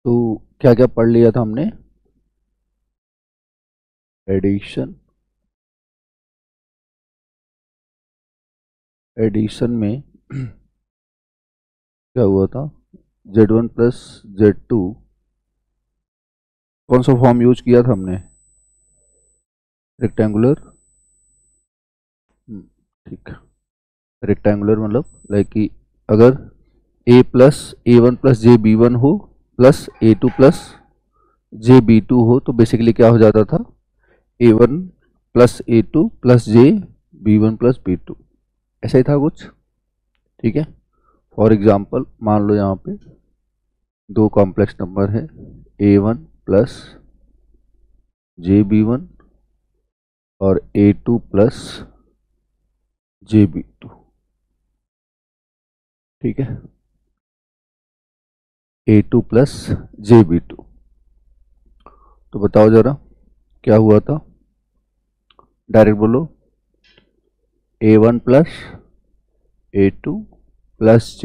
तो क्या क्या पढ़ लिया था हमने? एडिशन, एडिशन में क्या हुआ था, Z1 प्लस Z2 कौन सा फॉर्म यूज किया था हमने? रेक्टेंगुलर। ठीक है, रेक्टेंगुलर मतलब लाइक कि अगर a plus A1 plus JB1 हो प्लस A2 प्लस JB2 हो तो बेसिकली क्या हो जाता था, A1 plus A2 plus JB1 plus B2, ऐसा ही था कुछ। ठीक है, फॉर एग्जांपल मान लो यहाँ पे दो कॉम्प्लेक्स नंबर है A1 प्लस JB1 और A2 प्लस JB2। ठीक है, A2 प्लस JB2, तो बताओ जरा क्या हुआ था, डायरेक्ट बोलो। A1 plus A2 plus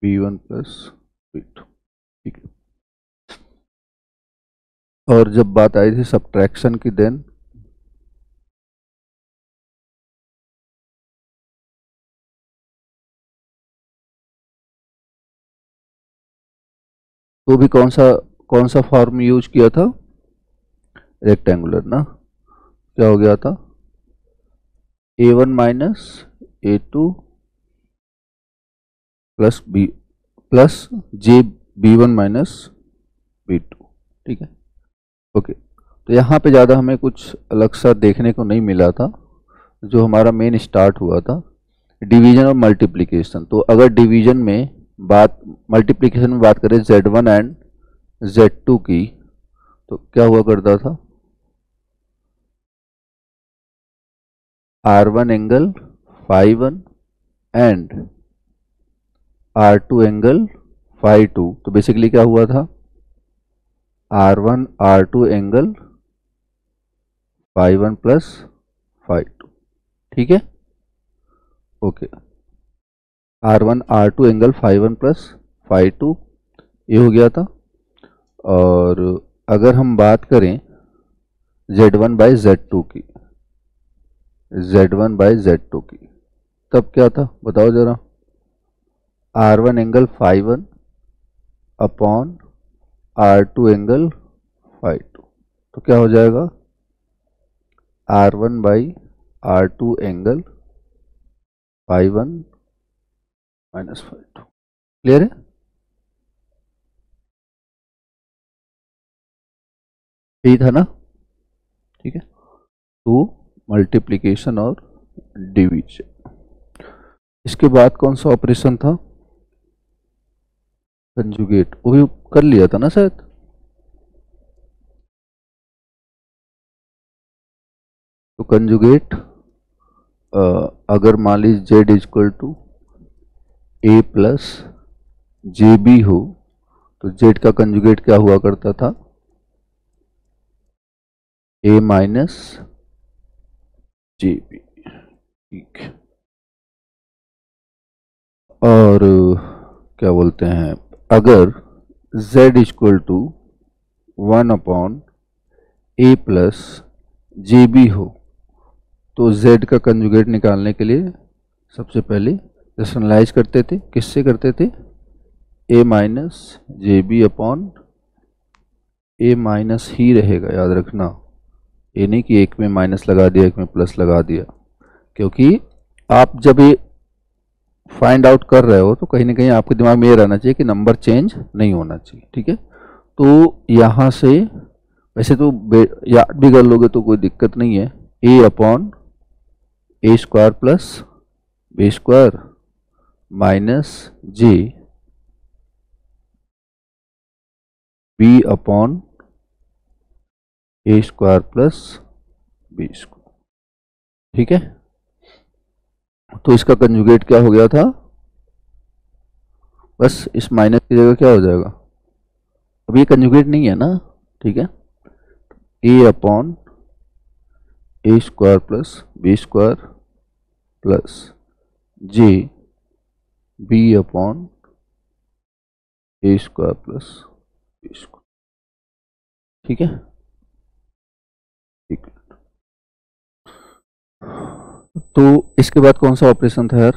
B1 plus B2। ठीक है, और जब बात आई थी सब्ट्रैक्शन की, देन तो भी कौन सा फॉर्म यूज किया था, रेक्टेंगुलर ना। क्या हो गया था, A1 minus A2 plus B plus JB1 minus B2। ठीक है, ओके। तो यहाँ पे ज़्यादा हमें कुछ अलग सा देखने को नहीं मिला था। जो हमारा मेन स्टार्ट हुआ था डिवीजन और मल्टीप्लिकेशन। तो अगर डिवीजन में बात, मल्टीप्लिकेशन में बात करें Z1 एंड Z2 की, तो क्या हुआ करता था, R1 angle φ1 and R2 angle φ2। तो बेसिकली क्या हुआ था, R1 R2 एंगल φ1 प्लस φ2। ठीक है, okay. R1 R2 angle φ1 plus φ2, ये हो गया था। और अगर हम बात करें Z1 बाई Z2 की, Z1 बाई Z2 की, तब क्या था बताओ जरा, R1 angle φ1 upon R2 angle φ2। तो क्या हो जाएगा, R1 by R2 angle φ1 minus φ2। Clear है? यही था ना। ठीक है, तो मल्टीप्लिकेशन और डिवीजन। इसके बाद कौन सा ऑपरेशन था, कंजुगेट, वो भी कर लिया था ना शायद। तो कंजुगेट, अगर मान लीजिए Z equal to A plus J B हो, तो जेड का कंजुगेट क्या हुआ करता था, ए माइनस जे बी। ठीक है, और क्या बोलते हैं, अगर z equal to 1 upon A plus J B हो, तो z का कंजुगेट निकालने के लिए सबसे पहले रेशनलाइज करते थे, किससे करते थे, ए माइनस जे बी अपॉन ए माइनस ही रहेगा, याद रखना। ये नहीं कि एक में माइनस लगा दिया एक में प्लस लगा दिया, क्योंकि आप जब ये फाइंड आउट कर रहे हो तो कहीं ना कहीं आपके दिमाग में ये रहना चाहिए कि नंबर चेंज नहीं होना चाहिए। ठीक है, तो यहाँ से वैसे तो याद भी कर लोगे तो कोई दिक्कत नहीं है, A upon A square plus B square minus J B upon A square plus B square. ठीक है, तो इसका कंजुगेट क्या हो गया था, बस इस माइनस की जगह क्या हो जाएगा, अब ये कंजुगेट नहीं है ना। ठीक है, A upon A square plus B square plus J B upon A square plus B square. ठीक है, ठीक है। तो इसके बाद कौन सा ऑपरेशन था यार?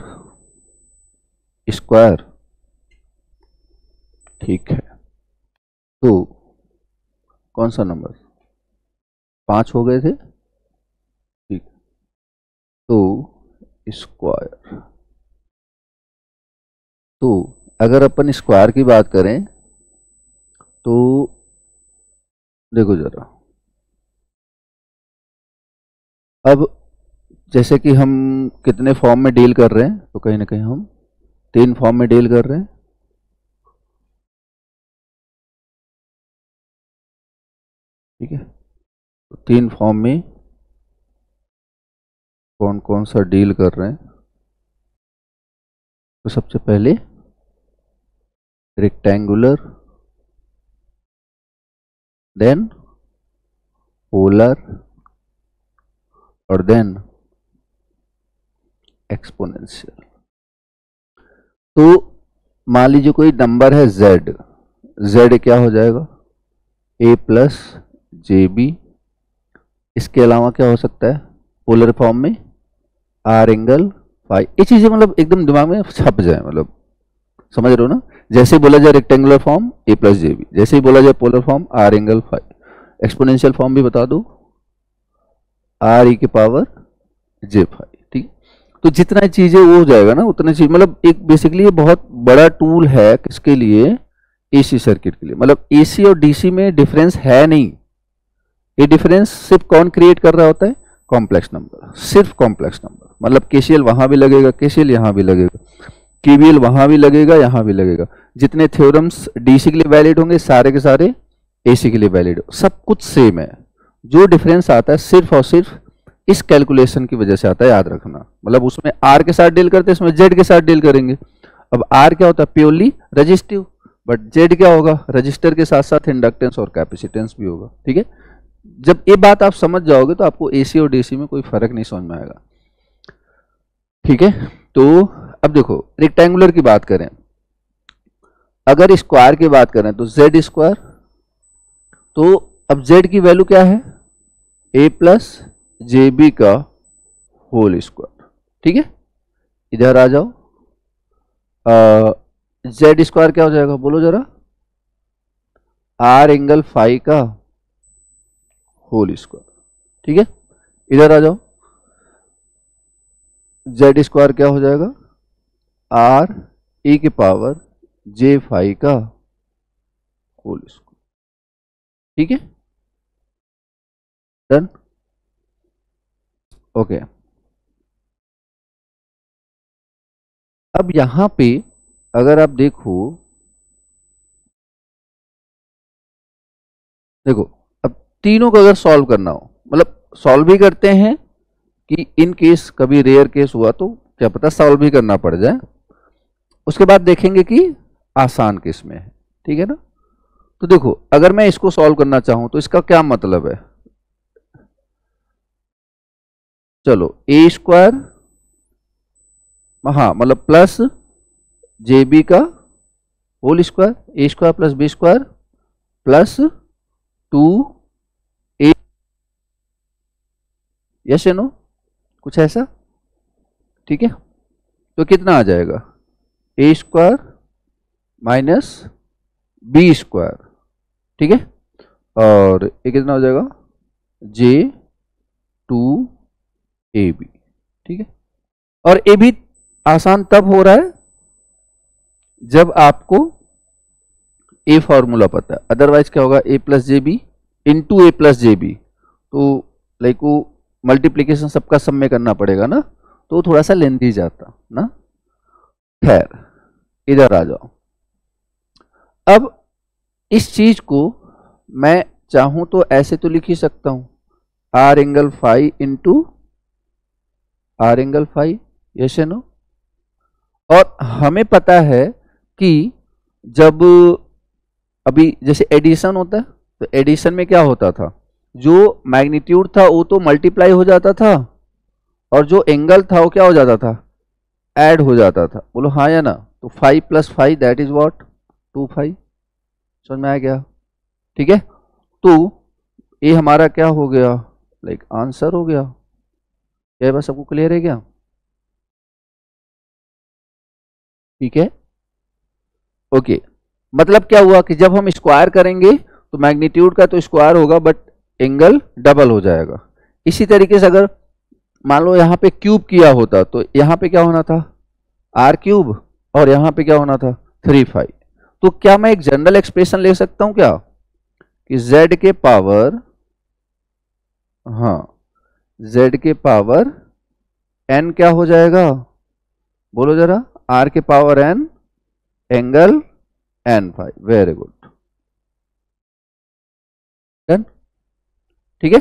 स्क्वायर। ठीक है, तो कौन सा नंबर? 5 हो गए थे। ठीक, तो स्क्वायर। तो अगर अपन स्क्वायर की बात करें तो देखो जरा, अब जैसे कि हम कितने फॉर्म में डील कर रहे हैं, तो कहीं ना कहीं हम 3 फॉर्म में डील कर रहे हैं। ठीक है, तो 3 फॉर्म में कौन कौन सा डील कर रहे हैं? तो सबसे पहले रेक्टेंगुलर, देन पोलर, और देन एक्सपोनेंशियल। तो मान लीजिए कोई नंबर है z, z क्या हो जाएगा? a plus J B. इसके अलावा क्या हो सकता है पोलर फॉर्म में? R angle phi. ये चीजें मतलब एकदम दिमाग में छप जाए, मतलब समझ रहे हो ना? जैसे ही बोला जाए rectangular form a plus J B, जैसे ही बोला जाए polar form R angle phi. Exponential form भी बता दो, आर ई के पावर जे फाई। ठीक, तो जितना चीजें वो हो जाएगा ना उतना चीज, मतलब एक बेसिकली ये बहुत बड़ा टूल है किसके लिए? एसी सर्किट के लिए। मतलब एसी और डीसी में डिफरेंस है नहीं, ये डिफरेंस सिर्फ कौन क्रिएट कर रहा होता है? कॉम्प्लेक्स नंबर, सिर्फ कॉम्प्लेक्स नंबर। मतलब केसीएल वहां भी लगेगा, केसीएल यहां भी लगेगा, केवीएल वहां भी लगेगा, यहां भी लगेगा। जितने थ्योरम्स डीसी के लिए वैलिड होंगे सारे के सारे एसी के लिए वैलिड हो, सब कुछ सेम है। जो डिफरेंस आता है सिर्फ और सिर्फ इस कैलकुलेशन की वजह से आता है, याद रखना। मतलब उसमें आर के साथ डील करते हैं, इसमें जेड के साथ डील करेंगे। अब आर क्या होता है? प्योरली रजिस्टिव, बट जेड क्या होगा? रजिस्टर के साथ साथ इंडक्टेंस और कैपेसिटेंस भी होगा। ठीक है, जब ये बात आप समझ जाओगे तो आपको एसी और डीसी में कोई फर्क नहीं समझ में आएगा। ठीक है, तो अब देखो रेक्टेंगुलर की बात करें, अगर स्क्वायर की बात करें तो जेड स्क्वायर। तो अब जेड की वैल्यू क्या है? ए प्लस जे बी का होल स्क्वायर। ठीक है, इधर आ जाओ, जेड स्क्वायर क्या हो जाएगा बोलो जरा? आर एंगल फाई का होल स्क्वायर। ठीक है, इधर आ जाओ, जेड स्क्वायर क्या हो जाएगा? आर ई की पावर जे फाई का होल स्क्वायर। ठीक है, डन। ओके, अब यहां पे अगर आप देखो, देखो अब तीनों को अगर सॉल्व करना हो, मतलब सॉल्व भी करते हैं कि इन केस कभी रेयर केस हुआ तो क्या पता सॉल्व भी करना पड़ जाए, उसके बाद देखेंगे कि आसान केस में है। ठीक है ना? तो देखो अगर मैं इसको सॉल्व करना चाहूं तो इसका क्या मतलब है? चलो ए स्क्वायर, हाँ मतलब प्लस जे बी का whole square, A square plus B square plus 2a, yes या नो, कुछ ऐसा। ठीक है, तो कितना आ जाएगा? A square minus B square. ठीक है, और ये कितना हो जाएगा? जे 2ab। ठीक है, और ये भी आसान तब हो रहा है जब आपको ए फॉर्मूला पता है, अदरवाइज क्या होगा? ए प्लस जे बी इंटू ए प्लस जे बी, तो लाइक वो मल्टीप्लीकेशन सबका सब में करना पड़ेगा ना, तो थोड़ा सा लेंथी जाता ना। खैर इधर आ जाओ, अब इस चीज को मैं चाहूं तो ऐसे तो लिख ही सकता हूं, R angle phi into R angle phi, yes या नो। और हमें पता है कि जब अभी जैसे एडिशन होता है तो एडिशन में क्या होता था? जो मैग्नीट्यूड था वो तो मल्टीप्लाई हो जाता था और जो एंगल था वो क्या हो जाता था, ऐड हो जाता था। बोलो हाँ या ना। तो 5 + 5 दैट इज व्हाट, 25। समझ में आ गया? ठीक है, तो ये हमारा क्या हो गया, लाइक आंसर हो गया। क्या बस सबको क्लियर है क्या? ठीक है, ओके। मतलब क्या हुआ कि जब हम स्क्वायर करेंगे तो मैग्नीट्यूड का तो स्क्वायर होगा बट एंगल डबल हो जाएगा। इसी तरीके से अगर मान लो यहाँ पे क्यूब किया होता तो यहाँ पे क्या होना था, r³ और यहाँ पे क्या होना था, 3/5। तो क्या मैं एक जनरल एक्सप्रेशन ले सकता हूं क्या कि z के पावर, हाँ z के पावर n क्या हो जाएगा, बोलो जरा, r के power n angle n5। Very good, done. ठीक है,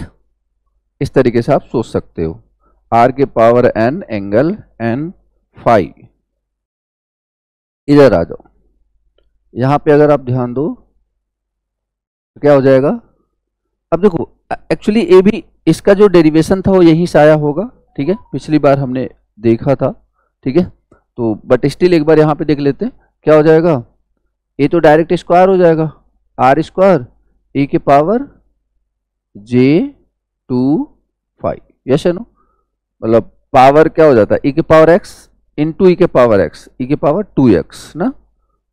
इस तरीके से आप सोच सकते हो, r के पावर n एंगल n5। इधर आ जाओ, यहां पे अगर आप ध्यान दो तो क्या हो जाएगा। अब देखो एक्चुअली ये भी इसका जो डेरिवेशन था वो यहीं से आया होगा, ठीक है, पिछली बार हमने देखा था, ठीक है। तो बट स्टिल एक बार यहाँ पे देख लेते हैं क्या हो जाएगा। ये तो डायरेक्ट स्क्वायर हो जाएगा, r² e के पावर j2/5, यस है नो। मतलब पावर क्या हो जाता है, e के पावर x इंटू e के पावर x, e के पावर 2x ना।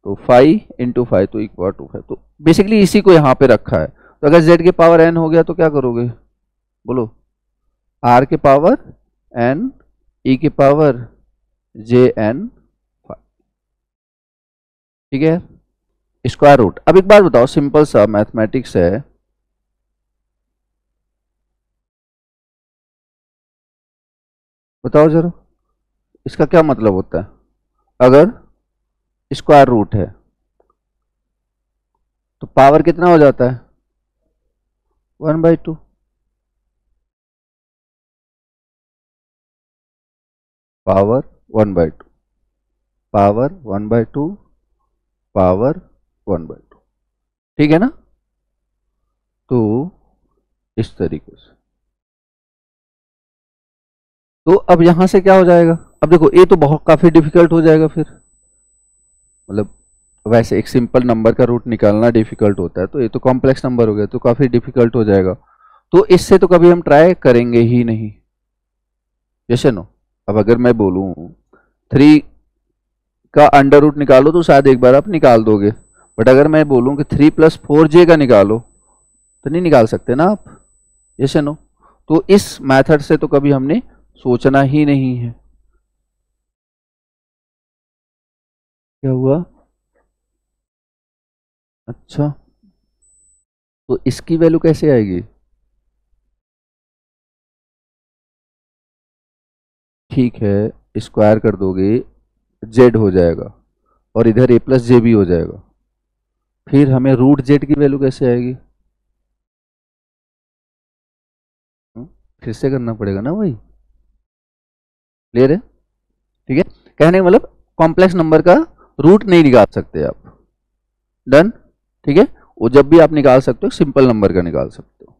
तो 5 × 5 तो इक्वल टू 5। तो बेसिकली इसी को यहाँ पे रखा है। तो अगर z के पावर n हो गया तो क्या करोगे, बोलो, r के पावर n e के पावर jn5। ठीक है, स्क्वायर रूट। अब एक बार बताओ, सिंपल सा मैथमेटिक्स है, बताओ जरा इसका क्या मतलब होता है। अगर स्क्वायर रूट है तो पावर कितना हो जाता है, 1/2। पावर 1/2, पावर 1/2, पावर 1/2, ठीक है ना। तो इस तरीके से, तो अब यहां से क्या हो जाएगा। अब देखो ये तो बहुत काफी डिफिकल्ट हो जाएगा फिर, मतलब वैसे एक सिंपल नंबर का रूट निकालना डिफिकल्ट होता है, तो ये तो कॉम्प्लेक्स नंबर हो गया तो काफी डिफिकल्ट हो जाएगा। तो इससे तो कभी हम ट्राई करेंगे ही नहीं, जैसे नो। अब अगर मैं बोलूं 3 का अंडर रूट निकालो तो शायद एक बार आप निकाल दोगे, बट अगर मैं बोलूं कि 3 + 4j का निकालो तो नहीं निकाल सकते ना आप, जैसे नो। तो इस मेथड से तो कभी हमने सोचना ही नहीं है। क्या हुआ, अच्छा, तो इसकी वैल्यू कैसे आएगी, ठीक है, स्क्वायर कर दोगे z हो जाएगा और इधर a + j भी हो जाएगा। फिर हमें √z की वैल्यू कैसे आएगी, फिर से करना पड़ेगा ना वही, क्लियर है। ठीक है, कहने का मतलब कॉम्प्लेक्स नंबर का रूट नहीं निकाल सकते आप, डन। ठीक है, वो जब भी आप निकाल सकते हो सिंपल नंबर का निकाल सकते हो।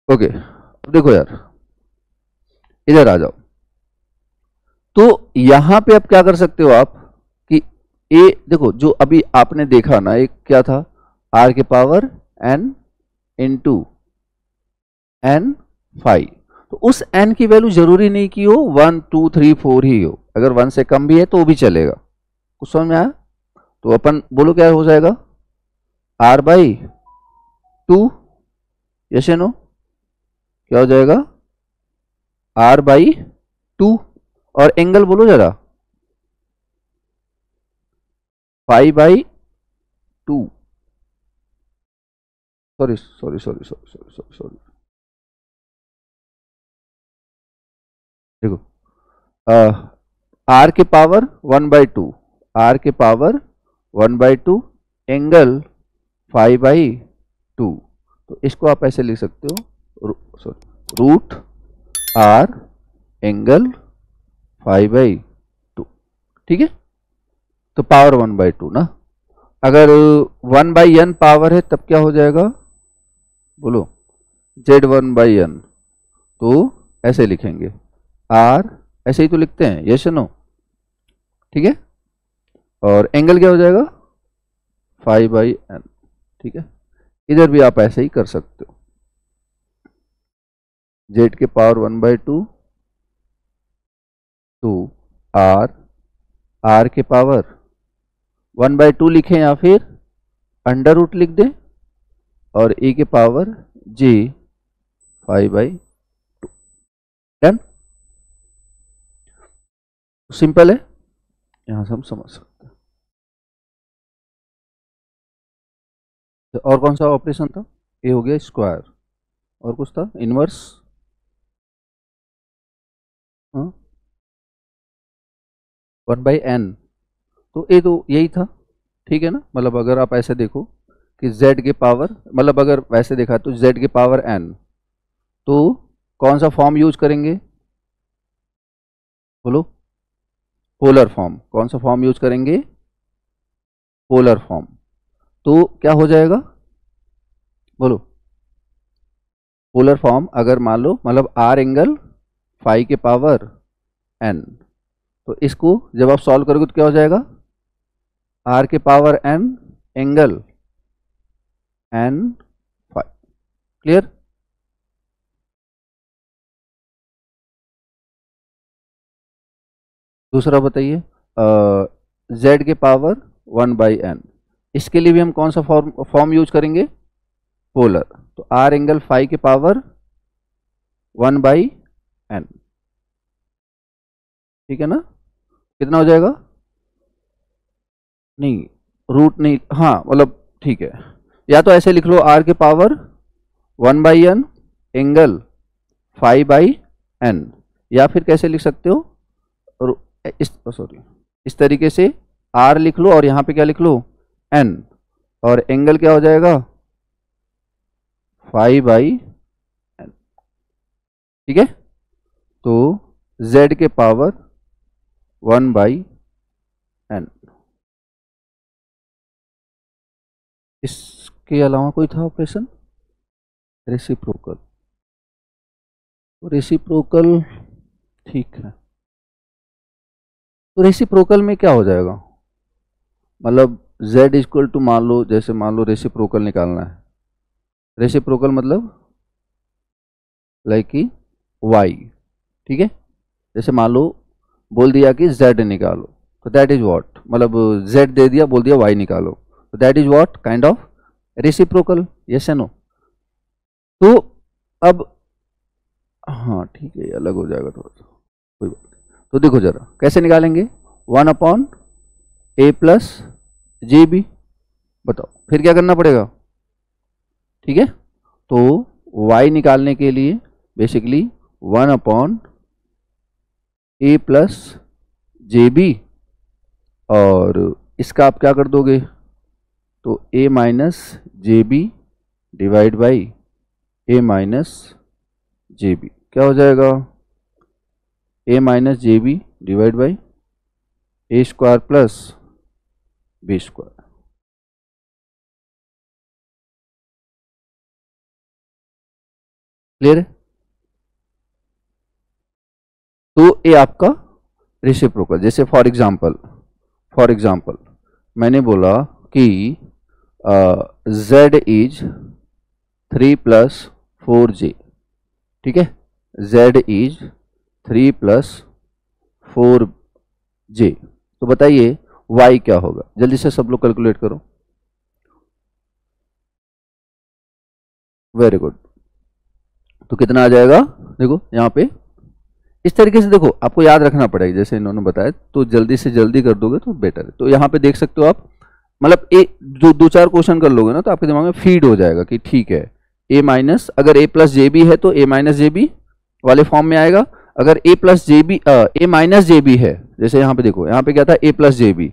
ओके, अब देखो यार इधर आ जाओ। तो यहां पे अब क्या कर सकते हो आप कि ए देखो, जो अभी आपने देखा ना, एक क्या था, r के पावर n इंटू n5। तो उस n की वैल्यू जरूरी नहीं कि हो 1 2 3 4 ही हो, अगर 1 से कम भी है तो भी चलेगा। कुछ समझ में आया? तो अपन बोलो क्या हो जाएगा, r/2, यस नो, क्या हो जाएगा, r/2। और एंगल बोलो जरा, 5/2। Sorry sorry sorry sorry sorry sorry sorry, देखो r के पावर 1/2, r के पावर 1/2 एंगल 5/2। तो इसको आप ऐसे लिख सकते हो, सॉरी, √r एंगल 5/2, ठीक है। तो पावर 1/2 ना, अगर 1/n पावर है तब क्या हो जाएगा, बोलो, z1/n। तो ऐसे लिखेंगे, आर ऐसे ही तो लिखते हैं, यस या नो, ठीक है। और एंगल क्या हो जाएगा, फाइव बाई एन, ठीक है। इधर भी आप ऐसे ही कर सकते हो, जेड के पावर 1/2 टू आर, आर के पावर 1/2 लिखें या फिर अंडर रूट लिख दें, और ए के पावर जे 5/2। डन, सिंपल है, यहां से हम समझ सकते हैं। तो और कौन सा ऑपरेशन था, ये हो गया स्क्वायर, और कुछ था इनवर्स, हाँ 1/n, तो ये तो यही था, ठीक है ना। मतलब अगर आप ऐसे देखो कि z के पावर, मतलब अगर वैसे देखा तो z के पावर n, तो कौन सा फॉर्म यूज करेंगे, बोलो, पोलर फॉर्म। कौन सा फॉर्म यूज करेंगे, पोलर फॉर्म। तो क्या हो जाएगा, बोलो, पोलर फॉर्म अगर मान लो, मतलब आर एंगल फाई के पावर n, तो इसको जब आप सॉल्व करोगे तो क्या हो जाएगा, आर के power n angle n phi. Clear, दूसरा बताइए, z के पावर 1/n, इसके लिए भी हम कौन सा फॉर्म यूज करेंगे, पोलर। तो आर एंगल फाई के पावर 1/n, ठीक है ना। कितना हो जाएगा, नहीं रूट नहीं, हाँ मतलब ठीक है, या तो ऐसे लिख लो आर के power 1/n angle phi by n, या फिर कैसे लिख सकते हो, सॉरी इस तरीके से r लिख लो और यहाँ पे क्या लिख लो n, और एंगल क्या हो जाएगा फाई बाई n, ठीक है। तो z के पावर 1/n। इसके अलावा कोई था ऑपरेशन, रेसिप्रोकल, तो रेसिप्रोकल ठीक है। तो रेसिप्रोकल में क्या हो जाएगा, मतलब z इक्वल टू, मान लो जैसे मान लो रेसिप्रोकल निकालना है, रेसिप्रोकल मतलब लाइक कि y, ठीक है। जैसे मान लो बोल दिया कि z निकालो, तो दैट इज व्हाट, मतलब z दे दिया, बोल दिया y निकालो, तो that is what kind of reciprocal, yes या नो। तो अब हाँ ठीक है, ये अलग हो जाएगा थोड़ा सा, कोई बात नहीं। तो देखो जरा कैसे निकालेंगे, 1/a प्लस जे बी, बताओ फिर क्या करना पड़ेगा, ठीक है। तो y निकालने के लिए basically 1/a plus J B, और इसका आप क्या कर दोगे, तो a minus J B divide by a minus J B, क्या हो जाएगा, a minus J B divide by a square plus b square. Clear है, तो ये आपका रेसिप्रोकल। जैसे फॉर एग्जाम्पल मैंने बोला कि z इज 3 + 4j, ठीक है, z इज 3 + 4j, तो बताइए y क्या होगा, जल्दी से सब लोग कैलकुलेट करो। वेरी गुड, तो कितना आ जाएगा, देखो यहाँ पे इस तरीके से, देखो आपको याद रखना पड़ेगा, जैसे इन्होंने बताया, तो जल्दी से जल्दी कर दोगे तो बेटर है। तो यहाँ पे देख सकते हो आप, मतलब दो चार क्वेश्चन कर लोगे ना, तो आपके दिमाग में फीड हो जाएगा कि ठीक है, a माइनस, अगर a प्लस जे बी है तो a माइनस जे बी वाले फॉर्म में आएगा। अगर a plus J B, a minus J B है, जैसे यहाँ पे देखो, यहाँ पे क्या था a प्लस जे बी,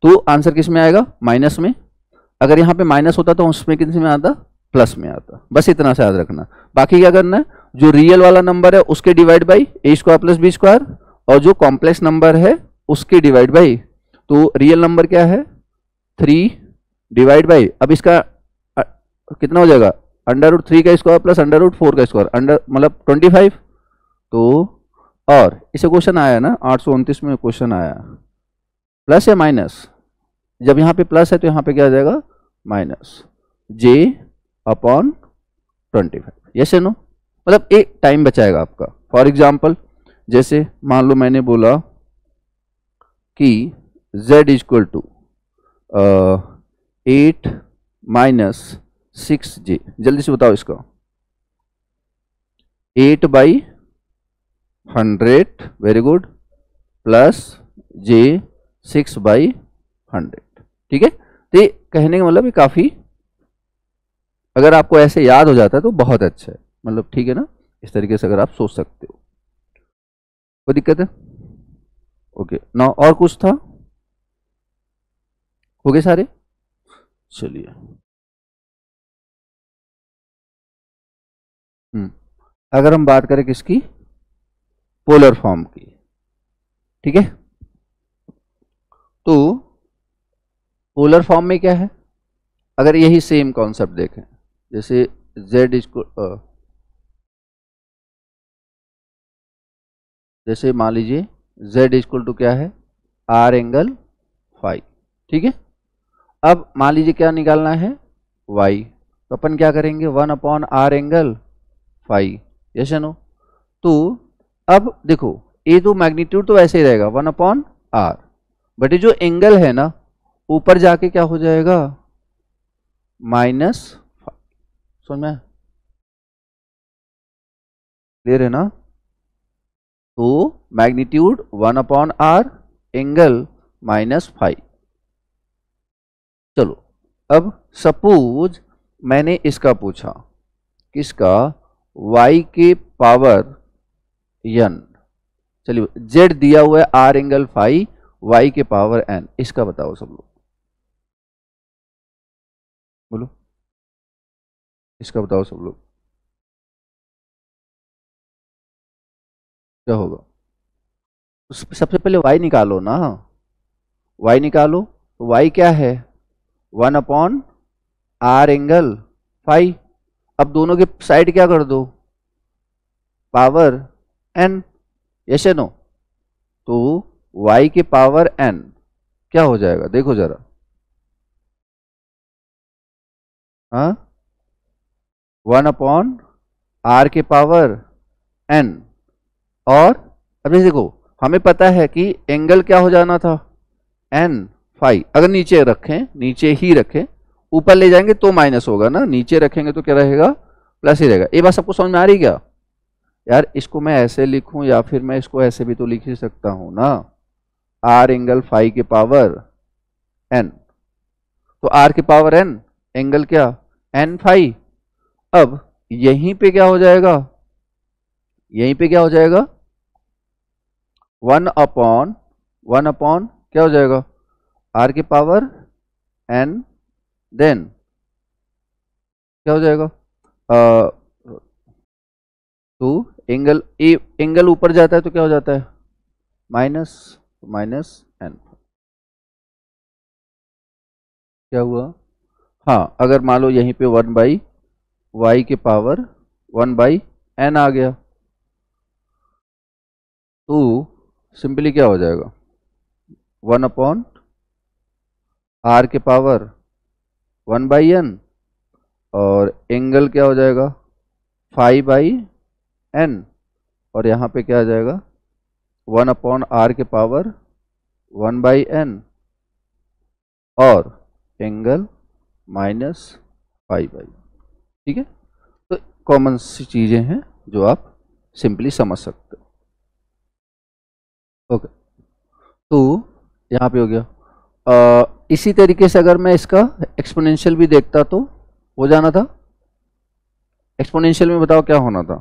तो आंसर किस में आएगा, माइनस में। अगर यहाँ पे माइनस होता तो उसमें किस में आता, प्लस में आता। बस इतना सा याद रखना, बाकी क्या करना है, जो रियल वाला नंबर है उसके divide by a square plus B square, और जो कॉम्प्लेक्स नंबर है उसके डिवाइड बाई, तो रियल नंबर क्या है 3 डिवाइड बाई, अब इसका कितना हो जाएगा, √3 का स्क्वायर प्लस √4 का स्क्वायर, अंडर मतलब 25, तो और इसे क्वेश्चन आया ना 829 में क्वेश्चन आया, प्लस या माइनस, जब यहाँ पे प्लस है तो यहाँ पे क्या आ जाएगा माइनस j अपॉन 25, यस या नो। मतलब एक टाइम बचाएगा आपका। फॉर एग्जाम्पल जैसे मान लो मैंने बोला कि z equal to 8 minus 6j, जल्दी से बताओ इसका, 8/100, वेरी गुड, प्लस j 6/100, ठीक है। तो ये कहने का मतलब ये काफी, अगर आपको ऐसे याद हो जाता है तो बहुत अच्छा है, मतलब ठीक है ना, इस तरीके से अगर आप सोच सकते हो। कोई दिक्कत है? ओके ना, और कुछ था? हो गए सारे? चलिए अगर हम बात करें किसकी, पोलर फॉर्म की, ठीक है। तो पोलर फॉर्म में क्या है, अगर यही सेम कॉन्सेप्ट देखें, जैसे z इक्वल, जैसे मान लीजिए z इक्वल टू क्या है, r एंगल फाई, ठीक है। अब मान लीजिए क्या निकालना है, y, तो अपन क्या करेंगे 1/r एंगल फाई, यस या नो। तो अब देखो ये तो मैग्नीट्यूड तो ऐसे ही रहेगा 1/r, बट ये जो एंगल है ना ऊपर जाके क्या हो जाएगा माइनस, समझ में क्लियर है ना। तो मैग्नीट्यूड 1/r, एंगल -5। चलो अब सपोज मैंने इसका पूछा, किसका, y के पावर n, चलिए z दिया हुआ है r एंगल फाई, y के पावर n, इसका बताओ सब लोग, बोलो इसका बताओ सब लोग क्या होगा। सबसे पहले y निकालो ना, y निकालो, तो y क्या है 1/r एंगल फाई, अब दोनों के साइड क्या कर दो पावर n, यस या नो। तो y के पावर n क्या हो जाएगा देखो जरा, हाँ 1/r के पावर n, और अब ये देखो हमें पता है कि एंगल क्या हो जाना था n फाई, अगर नीचे रखें, नीचे ही रखें, ऊपर ले जाएंगे तो माइनस होगा ना, नीचे रखेंगे तो क्या रहेगा प्लस ही रहेगा। ये बात सबको समझ में आ रही क्या यार, इसको मैं ऐसे लिखूं या फिर मैं इसको ऐसे भी तो लिख ही सकता हूं ना, r एंगल फाई के पावर n, तो r के पावर n, एंगल क्या n फाई। अब यहीं पे क्या हो जाएगा, यहीं पे क्या हो जाएगा 1/1 क्या हो जाएगा r के पावर n, देन क्या हो जाएगा तो एंगल ए, एंगल ऊपर जाता है तो क्या हो जाता है -n, क्या हुआ, हाँ अगर मान लो यहीं पे 1/y के पावर 1/n आ गया, तो सिंपली क्या हो जाएगा 1/r के पावर 1/n, और एंगल क्या हो जाएगा 5/n, और यहाँ पे क्या आ जाएगा 1/r के पावर 1/n, और एंगल -5/, ठीक है। तो कॉमन सी चीजें हैं जो आप सिंपली समझ सकते हो। ओके, तो यहाँ पे हो गया। इसी तरीके से अगर मैं इसका एक्सपोनेंशियल भी देखता तो हो जाना था। एक्सपोनेंशियल में बताओ क्या होना था,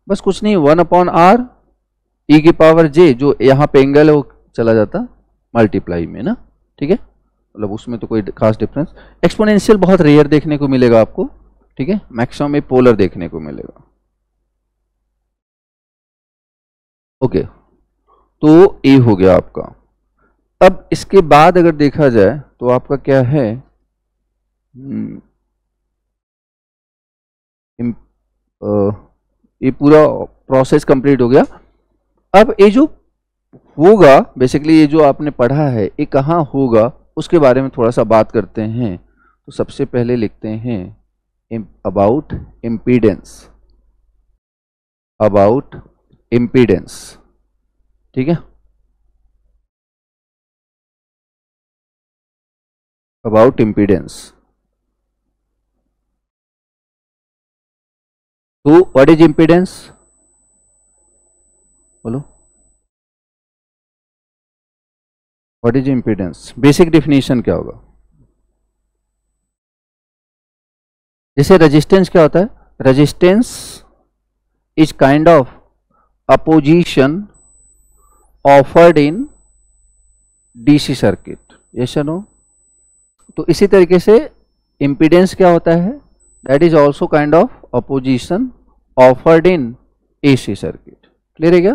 बस कुछ नहीं 1/r e की पावर j, जो यहाँ पे एंगल है वो चला जाता मल्टीप्लाई में ना, ठीक है, मतलब उसमें तो कोई खास डिफरेंस। एक्सपोनेंशियल बहुत रेयर देखने को मिलेगा आपको, ठीक है, मैक्सिमम में पोलर देखने को मिलेगा। ओके, तो ए हो गया आपका। अब इसके बाद अगर देखा जाए तो आपका क्या है, ये पूरा प्रोसेस कंप्लीट हो गया। अब ये जो होगा बेसिकली, ये जो आपने पढ़ा है ये कहाँ होगा उसके बारे में थोड़ा सा बात करते हैं। तो सबसे पहले लिखते हैं अबाउट इम्पीडेंस, अबाउट इम्पीडेंस, ठीक है, अबाउट इम्पीडेंस। तो व्हाट इज इम्पीडेंस, बोलो, what is impedance, basic definition क्या होगा। जैसे रेजिस्टेंस क्या होता है, resistance is kind of opposition offered in DC circuit, yes और नो। तो इसी तरीके से इम्पीडेंस क्या होता है, that is also kind of opposition offered in AC circuit. Clear है क्या,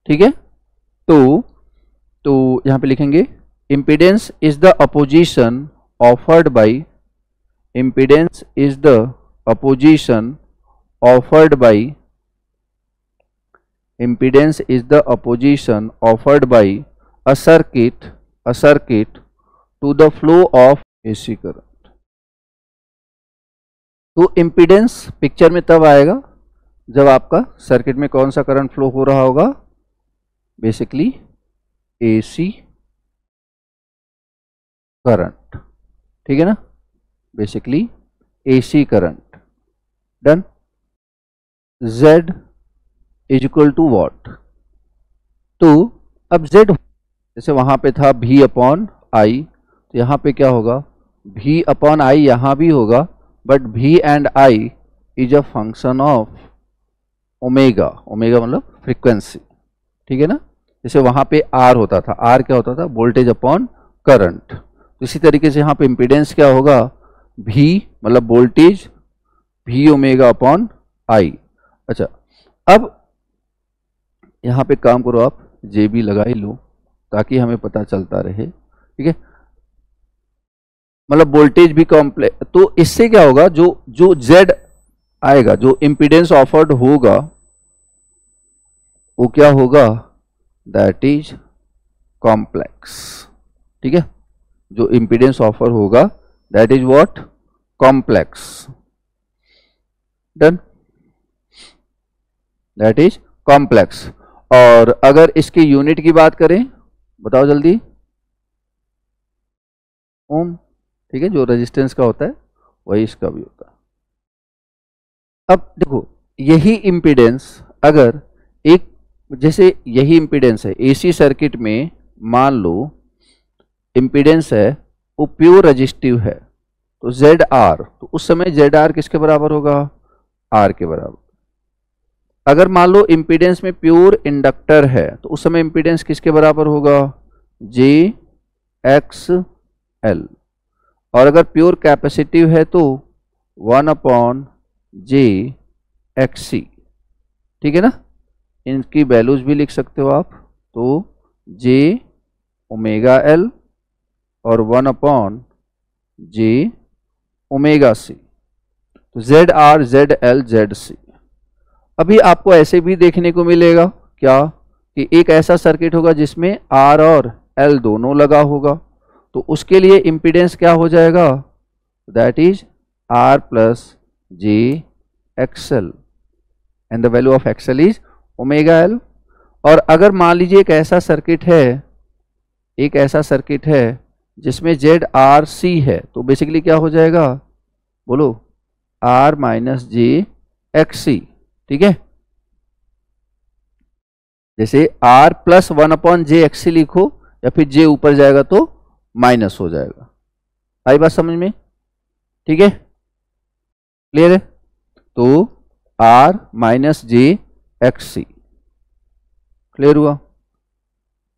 ठीक है। तो यहां पे लिखेंगे impedance is the opposition offered by, impedance is the opposition offered by, impedance is the opposition offered by a circuit to the flow of AC current. तो impedance picture में तब आएगा जब आपका सर्किट में कौन सा करंट फ्लो हो रहा होगा, बेसिकली एसी करंट, ठीक है ना, basically AC current. Done. Z is equal to what, तो अब Z जैसे वहां पे था V अपॉन आई, तो यहाँ पे क्या होगा, V अपॉन आई यहाँ भी होगा, but V and I is a function of omega, omega मतलब फ्रीक्वेंसी, ठीक है ना। जैसे वहां पे R होता था, R क्या होता था, वोल्टेज अपॉन करंट। तो इसी तरीके से यहाँ पे इम्पीडेंस क्या होगा, V मतलब voltage, V omega upon I। अच्छा, अब यहाँ पे काम करो आप, JB लगा ही लो ताकि हमें पता चलता रहे, ठीक है, मतलब वोल्टेज भी कॉम्प्लेक्स। तो इससे क्या होगा, जो Z आएगा, जो इम्पीडेंस ऑफर्ड होगा वो क्या होगा, दैट इज कॉम्प्लेक्स, ठीक है, जो इम्पीडेंस ऑफर होगा that is what, complex. Done, that is complex. और अगर इसकी यूनिट की बात करें, बताओ जल्दी, ओम, ठीक है, जो रेजिस्टेंस का होता है वही इसका भी होता है। अब देखो यही इम्पीडेंस अगर एक, जैसे यही इम्पीडेंस है एसी सर्किट में, मान लो इम्पीडेंस है वो प्योर रेजिस्टिव है, तो ZR, तो उस समय ZR किसके बराबर होगा, R के बराबर। अगर मान लो इम्पीडेंस में प्योर इंडक्टर है, तो उस समय इम्पीडेंस किसके बराबर होगा, JXL। और अगर प्योर कैपेसिटिव है तो 1/JXC, ठीक है ना। इनकी वैल्यूज भी लिख सकते हो आप, तो J ओमेगा L और 1/J ओमेगा C, तो ZR ZL ZC। अभी आपको ऐसे भी देखने को मिलेगा क्या, कि एक ऐसा सर्किट होगा जिसमें R और L दोनों लगा होगा, तो उसके लिए इम्पीडेंस क्या हो जाएगा, that is R plus JXL and the value of XL is omega L। और अगर मान लीजिए एक ऐसा सर्किट है जिसमें ZRC है, तो बेसिकली क्या हो जाएगा, बोलो, R माइनस JXC, ठीक है। जैसे R प्लस 1/JXC लिखो, या फिर J ऊपर जाएगा तो माइनस हो जाएगा। आई बात समझ में, ठीक है, क्लियर है। तो R माइनस JXC, क्लियर हुआ।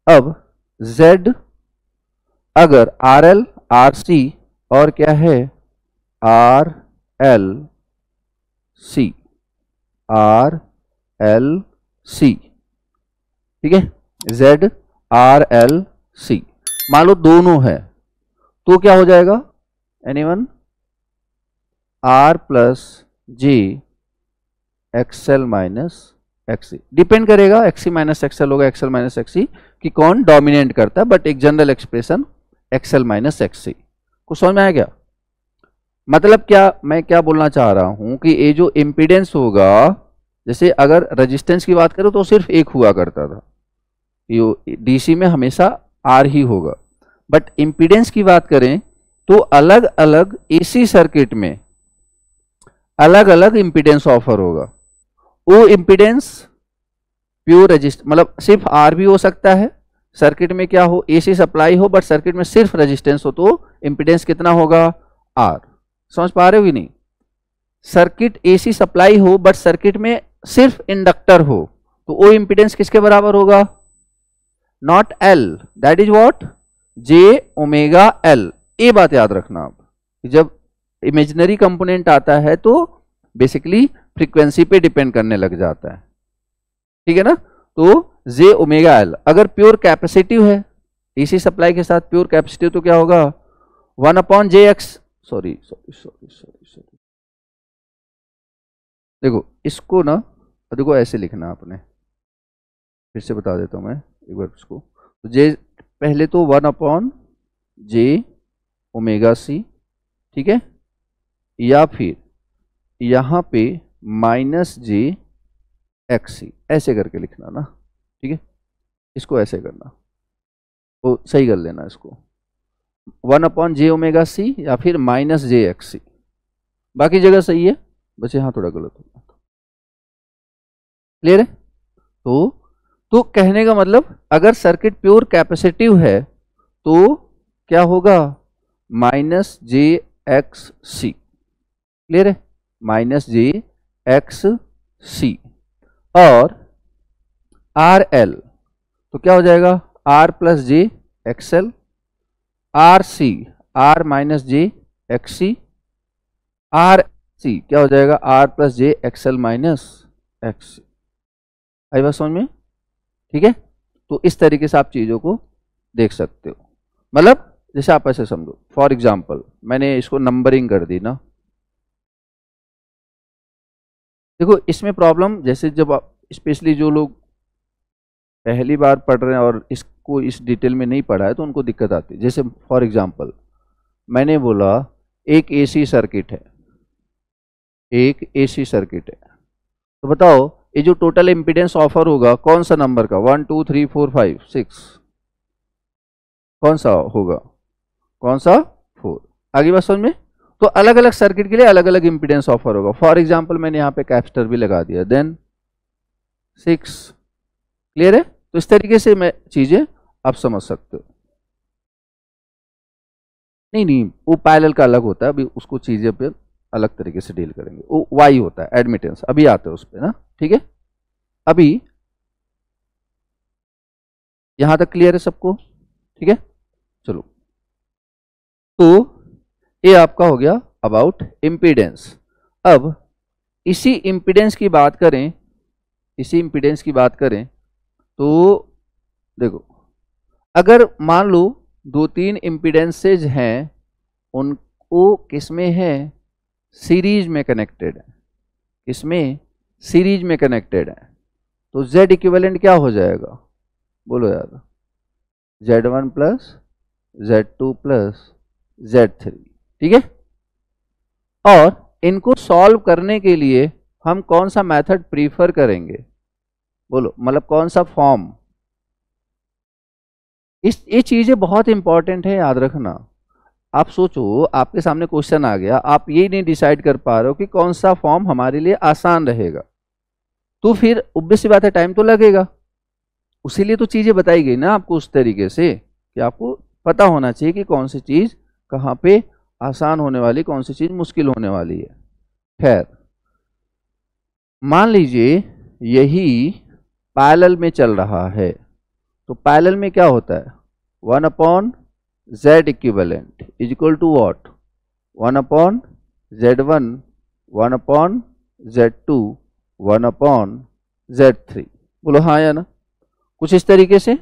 अब Z अगर RL RC और क्या है, RLC, ठीक है, ZRLC मान लो दोनों है, तो क्या हो जाएगा, anyone, R plus J XL minus XC, depend करेगा एक्सी माइनस एक्सएल होगा, एक्सएल माइनस एक्सी कि कौन डोमिनेट करता है, बट एक general expression XL minus XC. कुछ समझ में आया क्या? मतलब क्या मैं क्या बोलना चाह रहा हूं कि ये जो इम्पीडेंस होगा, जैसे अगर रेजिस्टेंस की बात करें तो सिर्फ एक हुआ करता था, ये डीसी में हमेशा आर ही होगा, बट इम्पीडेंस की बात करें तो अलग अलग एसी सर्किट में अलग अलग इम्पीडेंस ऑफर होगा। वो इम्पीडेंस प्योर रेजिस्ट मतलब सिर्फ आर भी हो सकता है, सर्किट में क्या हो एसी सप्लाई हो बट सर्किट में सिर्फ रेजिस्टेंस हो तो इम्पीडेंस कितना होगा आर। समझ पा रहे हो कि नहीं? सर्किट एसी सप्लाई हो बट सर्किट में सिर्फ इंडक्टर हो तो वो इम्पीडेंस किसके बराबर होगा? Naught L, that is what J omega L. ये बात याद रखना आप, जब इमेजिनरी कंपोनेंट आता है तो बेसिकली फ्रीक्वेंसी पे डिपेंड करने लग जाता है, ठीक है ना? तो जे ओमेगा एल अगर प्योर कैपेसिटिव है एसी सप्लाई के साथ प्योर कैपेसिटिव तो क्या होगा 1 अपॉन जे एक्स, सॉरी देखो इसको ना, देखो ऐसे लिखना आपने, फिर से बता देता हूं मैं एक बार उसको। तो जे पहले तो 1 अपॉन जे ओमेगा सी, ठीक है, या फिर यहाँ पे माइनस जे एक्स सी, ऐसे करके लिखना ना, ठीक है, इसको ऐसे करना तो सही कर लेना इसको 1 अपॉन जे ओमेगा सी या फिर माइनस जे एक्स सी, बाकी जगह सही है, बस यहाँ थोड़ा गलत होगा। क्लियर है? तो कहने का मतलब अगर सर्किट प्योर कैपेसिटिव है तो क्या होगा minus J X C. Clear है? Minus J X C. और आर एल तो क्या हो जाएगा R plus J XL, R C R minus J X C, R C क्या हो जाएगा R plus J XL minus X C. आई बात समझ में? ठीक है, तो इस तरीके से आप चीजों को देख सकते हो। मतलब जैसे आप ऐसे समझो, फॉर एग्जांपल मैंने इसको नंबरिंग कर दी ना, देखो इसमें प्रॉब्लम जैसे जब आप स्पेशली जो लोग पहली बार पढ़ रहे हैं और इसको इस डिटेल में नहीं पढ़ा है तो उनको दिक्कत आती है। जैसे फॉर एग्जांपल मैंने बोला एक एसी सर्किट है, एक एसी सर्किट है, तो बताओ ये जो टोटल इम्पीडेंस ऑफर होगा कौन सा नंबर का 1 2 3 4 5 6 कौन सा होगा? कौन सा? 4। आगे बात समझ में? तो अलग अलग सर्किट के लिए अलग अलग इम्पीडेंस ऑफर होगा। फॉर एग्जांपल मैंने यहाँ पे कैपेसिटर भी लगा दिया, देन 6। क्लियर है? तो इस तरीके से मैं चीजें आप समझ सकते हो। नहीं वो पैरेलल का अलग होता है, अभी उसको चीजें पे अलग तरीके से डील करेंगे। वो वाई होता है एडमिटेंस, अभी आते हैं उस पर ना, ठीक है? अभी यहां तक क्लियर है सबको? ठीक है, चलो। तो ये आपका हो गया अबाउट इम्पीडेंस। अब इसी इम्पीडेंस की बात करें, इसी इम्पीडेंस की बात करें तो देखो अगर मान लो 2-3 इम्पीडेंसेज हैं, उनको किसमें है सीरीज में कनेक्टेड है, किसमें सीरीज में कनेक्टेड है, तो Z इक्विवेलेंट क्या हो जाएगा बोलो यार? Z1 plus Z2 plus Z3, ठीक है? और इनको सॉल्व करने के लिए हम कौन सा मेथड प्रीफर करेंगे बोलो, मतलब कौन सा फॉर्म? ये चीजें बहुत इंपॉर्टेंट है, याद रखना। आप सोचो आपके सामने क्वेश्चन आ गया, आप ये नहीं डिसाइड कर पा रहे हो कि कौन सा फॉर्म हमारे लिए आसान रहेगा, तो फिर ऑब्वियस सी बात है टाइम तो लगेगा। उसीलिए तो चीजें बताई गई ना आपको उस तरीके से कि आपको पता होना चाहिए कि कौन सी चीज कहाँ पे आसान होने वाली, कौन सी चीज मुश्किल होने वाली है। खैर मान लीजिए यही पैरेलल में चल रहा है, तो पैरेलल में क्या होता है 1 upon Z equivalent is equal to what 1 upon Z1 1 upon Z2 1 upon Z3। बोलो हाँ या ना? कुछ इस तरीके से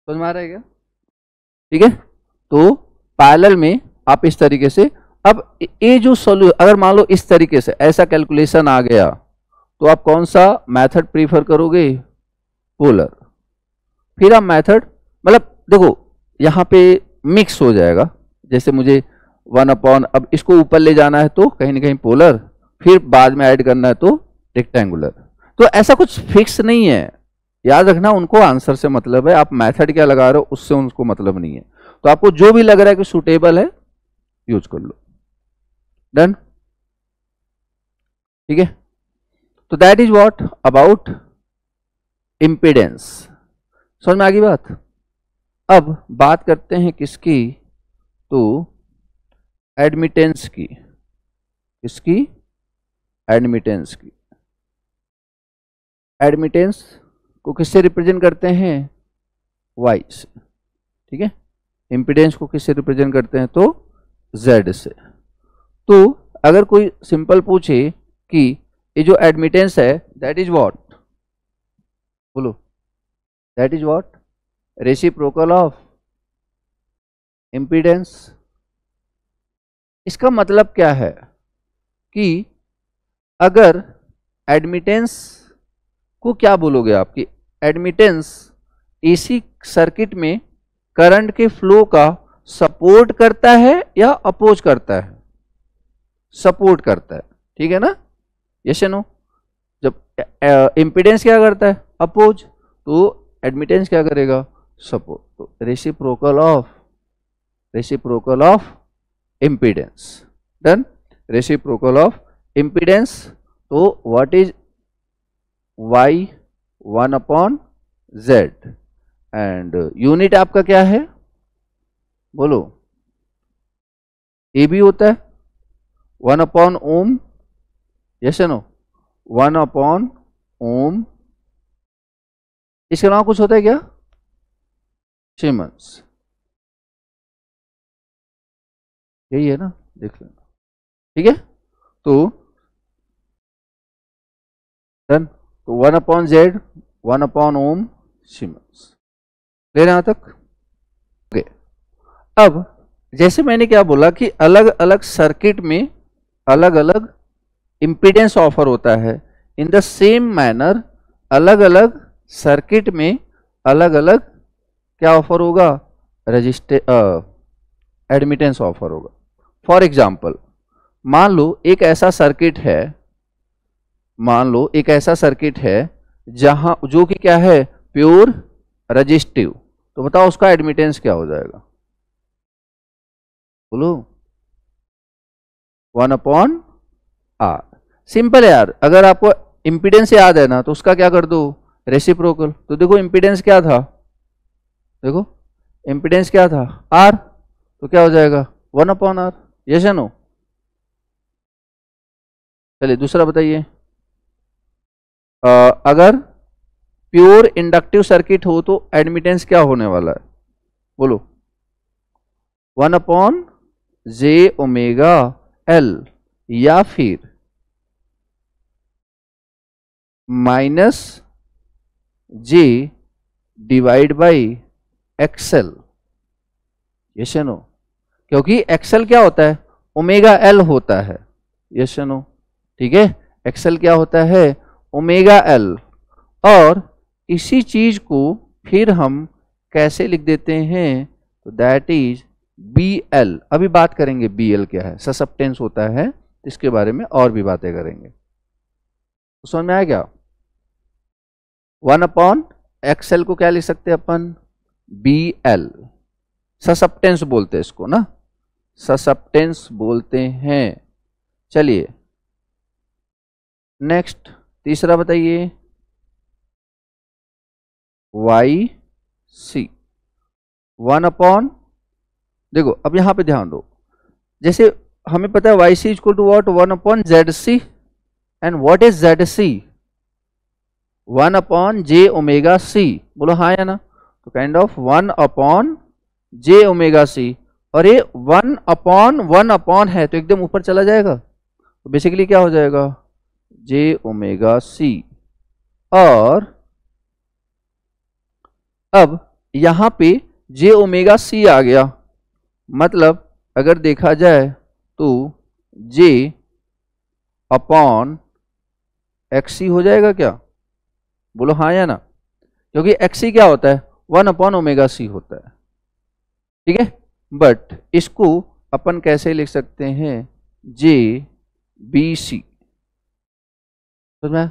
समझ में आ रहा है क्या? ठीक है, तो पैरेलल में आप इस तरीके से अब ये जो अगर मान लो इस तरीके से ऐसा कैलकुलेशन आ गया तो आप कौन सा मेथड प्रीफर करोगे? पोलर। फिर आप मेथड मतलब देखो यहाँ पे मिक्स हो जाएगा, जैसे मुझे 1/, अब इसको ऊपर ले जाना है तो कहीं ना कहीं पोलर, फिर बाद में ऐड करना है तो रेक्टेंगुलर। तो ऐसा कुछ फिक्स नहीं है, याद रखना। उनको आंसर से मतलब है, आप मेथड क्या लगा रहे हो उससे उनको मतलब नहीं है। तो आपको जो भी लग रहा है कि सूटेबल है यूज कर लो। डन, ठीक है। तो that is what about impedance. समझ में आ गई बात? अब बात करते हैं किसकी? तो एडमिटेंस की। किसकी? एडमिटेंस की। एडमिटेंस को किससे रिप्रेजेंट करते हैं? वाई से, ठीक है। इंपीडेंस को किससे रिप्रेजेंट करते हैं? तो जेड से। तो अगर कोई सिंपल पूछे कि ये जो एडमिटेंस है दैट इज व्हाट, बोलो, that is what? Reciprocal of impedance. इसका मतलब क्या है कि अगर एडमिटेंस को क्या बोलोगे आप कि एडमिटेंस एसी सर्किट में करंट के फ्लो का सपोर्ट करता है या अपोज करता है? सपोर्ट करता है, ठीक है ना? यस या नो? जब इंपीडेंस क्या करता है? अपोज, तो एडमिटेंस क्या करेगा? सपोर्ट। तो reciprocal of impedance. Done, reciprocal of impedance. तो what is y 1/z and unit आपका क्या है? बोलो, ए भी होता है 1/ओम। यस या नो? 1/ओम। इसके अलावा कुछ होता है क्या? सीमेंस। यही है ना, देख लेना, ठीक है। तो डन, तो 1/z 1/ओम सीमेंस। ले रहे यहां तक? ओके। अब जैसे मैंने क्या बोला कि अलग अलग सर्किट में अलग अलग इंपीडेंस ऑफर होता है, इन द सेम मैनर अलग अलग सर्किट में अलग अलग क्या ऑफर होगा? एडमिटेंस ऑफर होगा। फॉर एग्जाम्पल, मान लो एक ऐसा सर्किट है, जहां जो कि क्या है? Pure resistive. तो बताओ उसका एडमिटेंस क्या हो जाएगा? बोलो, 1/R। सिंपल है यार, अगर आपको इंपीडेंस याद है ना तो उसका क्या कर दो? रेसिप्रोकल। तो देखो इंपीडेंस क्या था? देखो इंपीडेंस क्या था? R। तो क्या हो जाएगा? 1/R। यस या नो? चलिए दूसरा बताइए। अगर प्योर इंडक्टिव सर्किट हो तो एडमिटेंस क्या होने वाला है? बोलो, 1/jωL या फिर -j/XL। यस या नो? क्योंकि XL क्या होता है? ω/L होता है। यस या नो? ठीक है, XL क्या होता है? ω/L। और इसी चीज को फिर हम कैसे लिख देते हैं? तो दैट इज BL। अभी बात करेंगे BL क्या है, ससेप्टेंस होता है, इसके बारे में और भी बातें करेंगे। तो समझ में आया क्या? 1/XL को क्या लिख सकते हैं अपन? BL। ससेप्टेंस बोलते हैं इसको ना, ससेप्टेंस बोलते हैं। चलिए नेक्स्ट, तीसरा बताइए। YC 1/, देखो अब यहां पे ध्यान दो, जैसे हमें पता है YC equal to what? 1/ZC। And what is ZC? 1/jωC। बोलो हाँ या ना? तो काइंड ऑफ 1/jωC। और ये 1/1 है तो एकदम ऊपर चला जाएगा, तो बेसिकली क्या हो जाएगा? jωC। और अब यहां पे jωC आ गया, मतलब अगर देखा जाए तो J अपॉन XC हो जाएगा क्या? बोलो हाँ या ना, क्योंकि XC क्या होता है? 1 अपॉन ओमेगा C होता है, ठीक है। बट इसको अपन कैसे लिख सकते हैं? JBC, समझ में?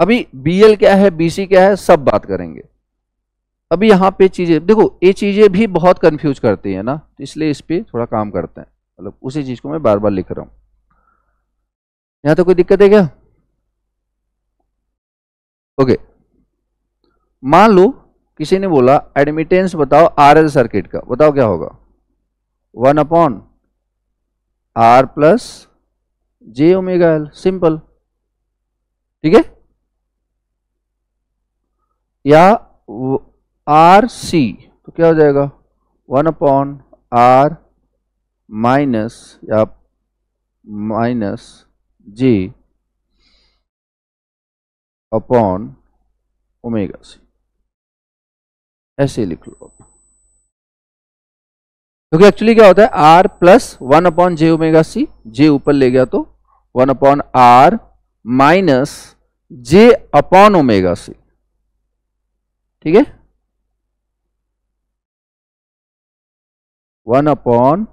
अभी BL क्या है, BC क्या है, सब बात करेंगे। अभी यहाँ पे चीजें देखो, ये चीजें भी बहुत कंफ्यूज करती है ना, तो इसलिए इस पे थोड़ा काम करते हैं। मतलब उसी चीज को मैं बार बार लिख रहा हूं। यहां तो कोई दिक्कत है क्या? ओके, मान लो किसी ने बोला एडमिटेंस बताओ RL सर्किट का, बताओ क्या होगा? 1 upon R plus J omega L, simple, ठीक है। या RC तो क्या हो जाएगा? 1 अपॉन R माइनस या minus J upon omega C, ऐसे लिख लो आप। क्योंकि एक्चुअली क्या होता है? R plus 1 upon J omega C, J ऊपर ले गया तो 1 upon R minus J upon omega C, ठीक है। 1 upon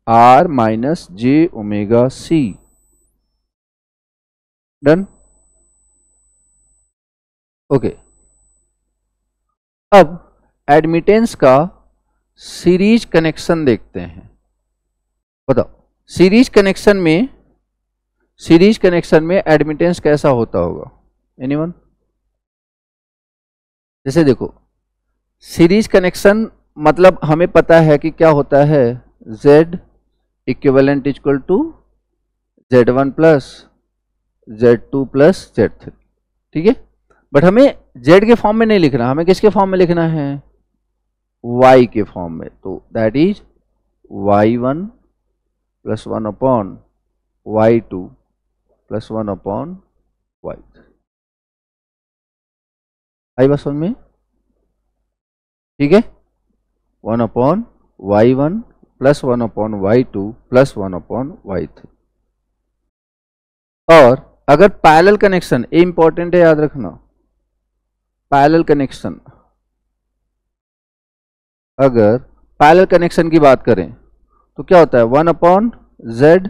R minus J omega C, done. Okay, अब एडमिटेंस का सीरीज कनेक्शन देखते हैं। बताओ सीरीज कनेक्शन में एडमिटेंस कैसा होता होगा? एनीवन? जैसे देखो, सीरीज कनेक्शन मतलब हमें पता है कि क्या होता है, Z equivalent equal to Z1 plus Z2 plus Z3, ठीक है। बट हमें Z के फॉर्म में नहीं लिखना, हमें किसके फॉर्म में लिखना है? Y के फॉर्म में। तो that is Y1 plus 1 upon Y2 plus 1 upon Y3। आई बात समझ में? ठीक है, 1 upon Y1 plus 1 upon Y2 plus 1 upon Y3। और अगर पैरेलल कनेक्शन, ये इंपॉर्टेंट है, याद रखना, पैरेलल कनेक्शन, अगर पैरेलल कनेक्शन की बात करें तो क्या होता है? 1 upon Z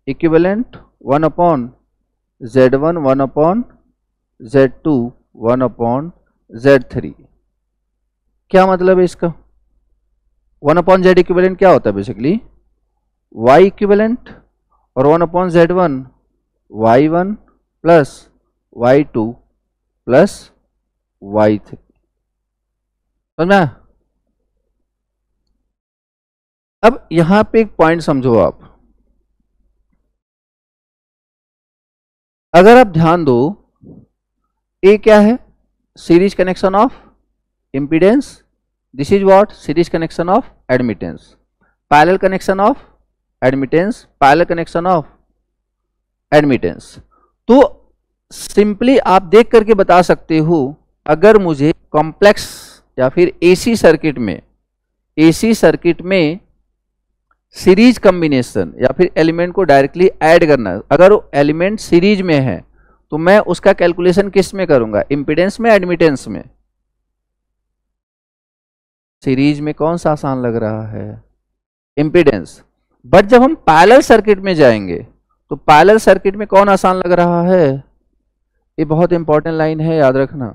equivalent 1 upon Z1 1 upon Z2 1 upon Z3। क्या मतलब है इसका? 1 अपॉन Z इक्विवेलेंट क्या होता है? बेसिकली Y इक्विवेलेंट, और 1 upon Z1 Y1 plus Y2 plus Y3, समझा? अब यहां पे एक पॉइंट समझो आप, अगर आप ध्यान दो, ए क्या है? Series connection of impedance, this is what? Series connection of admittance. Parallel connection of admittance, parallel connection of admittance. तो सिंपली आप देख करके बता सकते हो, अगर मुझे कॉम्प्लेक्स या फिर एसी सर्किट में सीरीज कॉम्बिनेशन या फिर एलिमेंट को डायरेक्टली ऐड करना है, अगर वो एलिमेंट सीरीज में है तो मैं उसका कैलकुलेशन किस में करूंगा? इम्पीडेंस में, एडमिटेंस में? सीरीज में कौन सा आसान लग रहा है? इम्पीडेंस। बट जब हम पैरेलल सर्किट में जाएंगे तो पैरेलल सर्किट में कौन आसान लग रहा है? ये बहुत इंपॉर्टेंट लाइन है, याद रखना।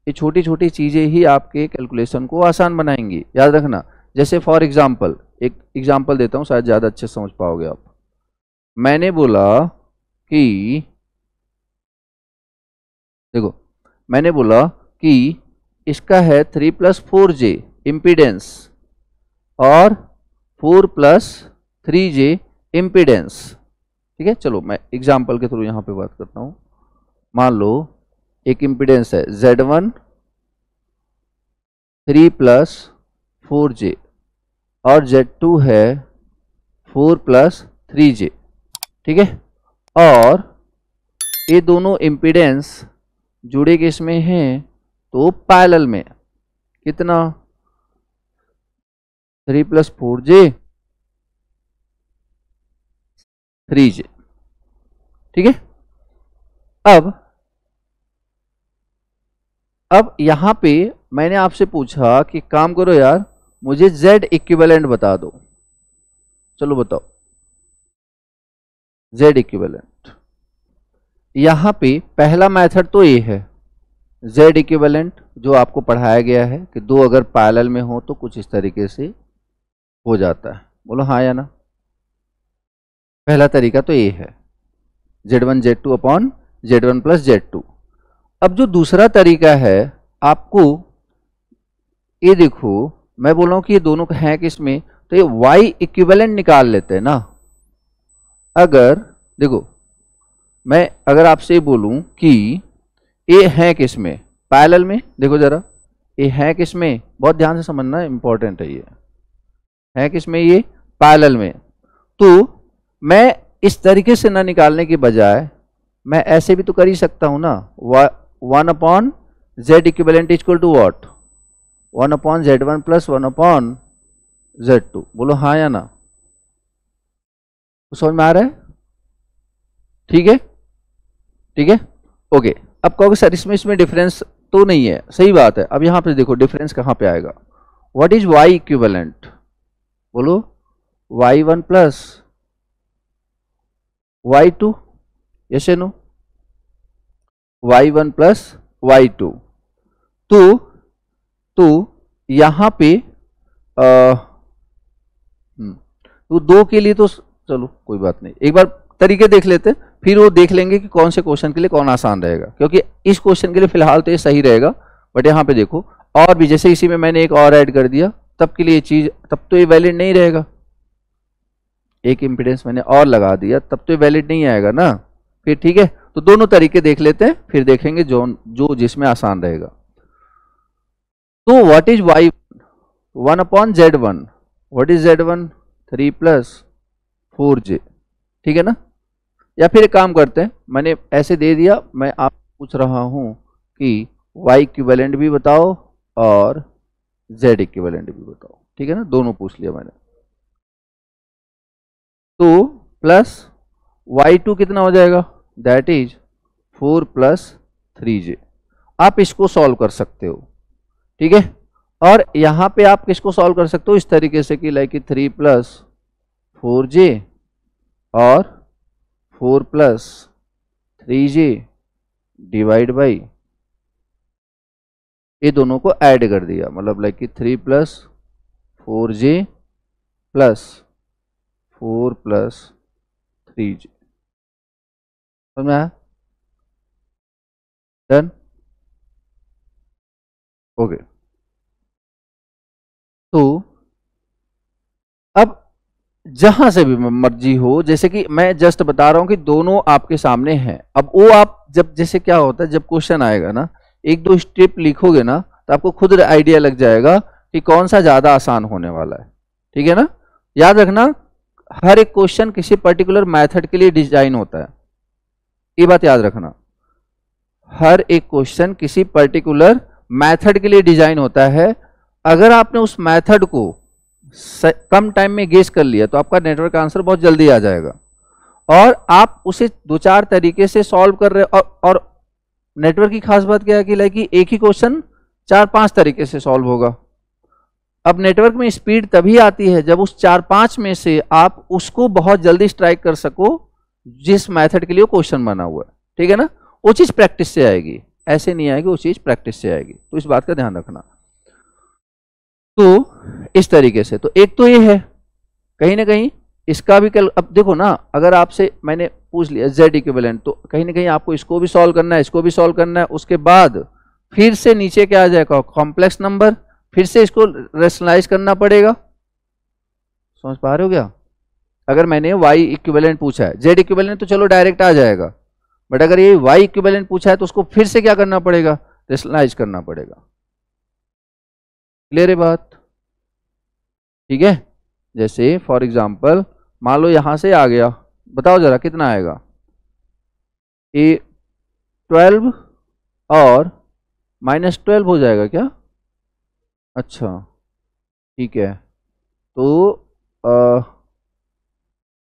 ये छोटी छोटी चीजें ही आपके कैलकुलेशन को आसान बनाएंगी, याद रखना। जैसे फॉर एग्जाम्पल, एक एग्जाम्पल देता हूं, शायद ज्यादा अच्छे समझ पाओगे आप। मैंने बोला कि देखो, मैंने बोला कि इसका है 3 प्लस 4J इम्पीडेंस और 4 प्लस 3J इम्पीडेंस, ठीक है। चलो मैं एग्जाम्पल के थ्रू यहां पे बात करता हूं। मान लो एक इम्पीडेंस है Z1 3 प्लस 4J और Z2 है 4 प्लस 3J, ठीक है। और ये दोनों इम्पीडेंस जुड़े किसमें हैं? तो पैरेलल में। कितना? 3 प्लस 4J 3j। ठीक है। अब यहां पे मैंने आपसे पूछा कि काम करो यार, मुझे z इक्विवेलेंट बता दो। चलो बताओ z इक्विवेलेंट। यहां पे पहला मेथड तो ये है z इक्विवेलेंट, जो आपको पढ़ाया गया है कि दो अगर पैरेलल में हो तो कुछ इस तरीके से हो जाता है। बोलो हाँ या ना। पहला तरीका तो ये है z1 z2 upon z1 plus z2। अब जो दूसरा तरीका है, आपको ये देखो, मैं बोल रहा हूं कि ये दोनों हैं किसमें, तो ये y इक्विवेलेंट निकाल लेते हैं ना। अगर देखो, मैं अगर आपसे बोलूं कि ये है किसमें, पैरेलल में, देखो जरा ये है किसमें, बहुत ध्यान से समझना, इंपॉर्टेंट है ये, है किसमें, ये पैरेलल में। तो मैं इस तरीके से ना निकालने के बजाय मैं ऐसे भी तो कर ही सकता हूं ना, 1 upon z equivalent equal to what, 1 upon z1 plus 1 upon z2। बोलो हाँ या ना। तो समझ में आ रहा है? ठीक है, ठीक है, ओके। अब कहोगे सर इसमें डिफरेंस तो नहीं है, सही बात है। अब यहां पे देखो डिफरेंस कहां पे आएगा, व्हाट इज y इक्विवेलेंट, बोलो y1 प्लस y2, यस या नो, y1 प्लस y2। तो यहां पे तो दो के लिए तो चलो कोई बात नहीं, एक बार तरीके देख लेते हैं, फिर वो देख लेंगे कि कौन से क्वेश्चन के लिए कौन आसान रहेगा, क्योंकि इस क्वेश्चन के लिए फिलहाल तो ये सही रहेगा। बट यहाँ पे देखो और भी, जैसे इसी में मैंने एक और ऐड कर दिया, तब के लिए चीज, तब तो ये वैलिड नहीं रहेगा। एक इंपीडेंस मैंने और लगा दिया, तब तो ये वैलिड नहीं आएगा ना। फिर ठीक है, तो दोनों तरीके देख लेते हैं, फिर देखेंगे जो जिसमें आसान रहेगा। तो what is y, 1 upon z1, what is z1, 3 plus 4j। ठीक है ना। या फिर एक काम करते हैं, मैंने ऐसे दे दिया, मैं आप पूछ रहा हूं कि y इक्विवेलेंट भी बताओ और z इक्विवेलेंट भी बताओ। ठीक है ना, दोनों पूछ लिया मैंने। तो प्लस y2 कितना हो जाएगा, दैट इज 4 प्लस 3j। आप इसको सॉल्व कर सकते हो। ठीक है, और यहां पे आप किसको सॉल्व कर सकते हो, इस तरीके से कि लाइक 3 प्लस 4j और 4 प्लस 3j डिवाइड बाई, ये दोनों को ऐड कर दिया, मतलब like 3 plus 4j plus 4 plus 3j। समझ में आया? Done, okay. तो अब जहां से भी मर्जी हो, जैसे कि मैं जस्ट बता रहा हूं कि दोनों आपके सामने हैं। अब वो आप जब, जैसे क्या होता है जब क्वेश्चन आएगा ना, एक दो स्टेप लिखोगे ना, तो आपको खुद आइडिया लग जाएगा कि कौन सा ज्यादा आसान होने वाला है। ठीक है ना। याद रखना, हर एक क्वेश्चन किसी पर्टिकुलर मेथड के लिए डिजाइन होता है, ये बात याद रखना। हर एक क्वेश्चन किसी पर्टिकुलर मेथड के लिए डिजाइन होता है। अगर आपने उस मेथड को कम टाइम में गेस कर लिया तो आपका नेटवर्क का आंसर बहुत जल्दी आ जाएगा, और आप उसे दो चार तरीके से सॉल्व कर रहे, और नेटवर्क की खास बात क्या है कि लाइक एक ही क्वेश्चन 4-5 तरीके से सॉल्व होगा। अब नेटवर्क में स्पीड तभी आती है जब उस 4-5 में से आप उसको बहुत जल्दी स्ट्राइक कर सको जिस मेथड के लिए क्वेश्चन बना हुआ है। ठीक है ना, वो चीज प्रैक्टिस से आएगी, ऐसे नहीं आएगी, वो चीज प्रैक्टिस से आएगी। तो इस बात का ध्यान रखना। तो इस तरीके से, तो एक तो ये है, कहीं ना कहीं इसका भी कल, अब देखो ना, अगर आपसे मैंने पूछ लिया z इक्विवेलेंट, तो कहीं ना कहीं आपको इसको भी सॉल्व करना है, इसको भी सॉल्व करना है, उसके बाद फिर से नीचे क्या आ जाएगा, कॉम्प्लेक्स नंबर, फिर से इसको रेशनलाइज करना पड़ेगा। समझ पा रहे हो क्या? अगर मैंने y इक्विवेलेंट पूछा है, z इक्विवेलेंट तो चलो डायरेक्ट आ जाएगा, बट अगर ये y इक्विवेलेंट पूछा है तो उसको फिर से क्या करना पड़ेगा, रेशनलाइज करना पड़ेगा। क्लियर है बात? ठीक है। जैसे फॉर एग्जांपल मान लो यहां से आ गया, बताओ जरा कितना आएगा, ये 12 और -12 हो जाएगा क्या? अच्छा ठीक है, तो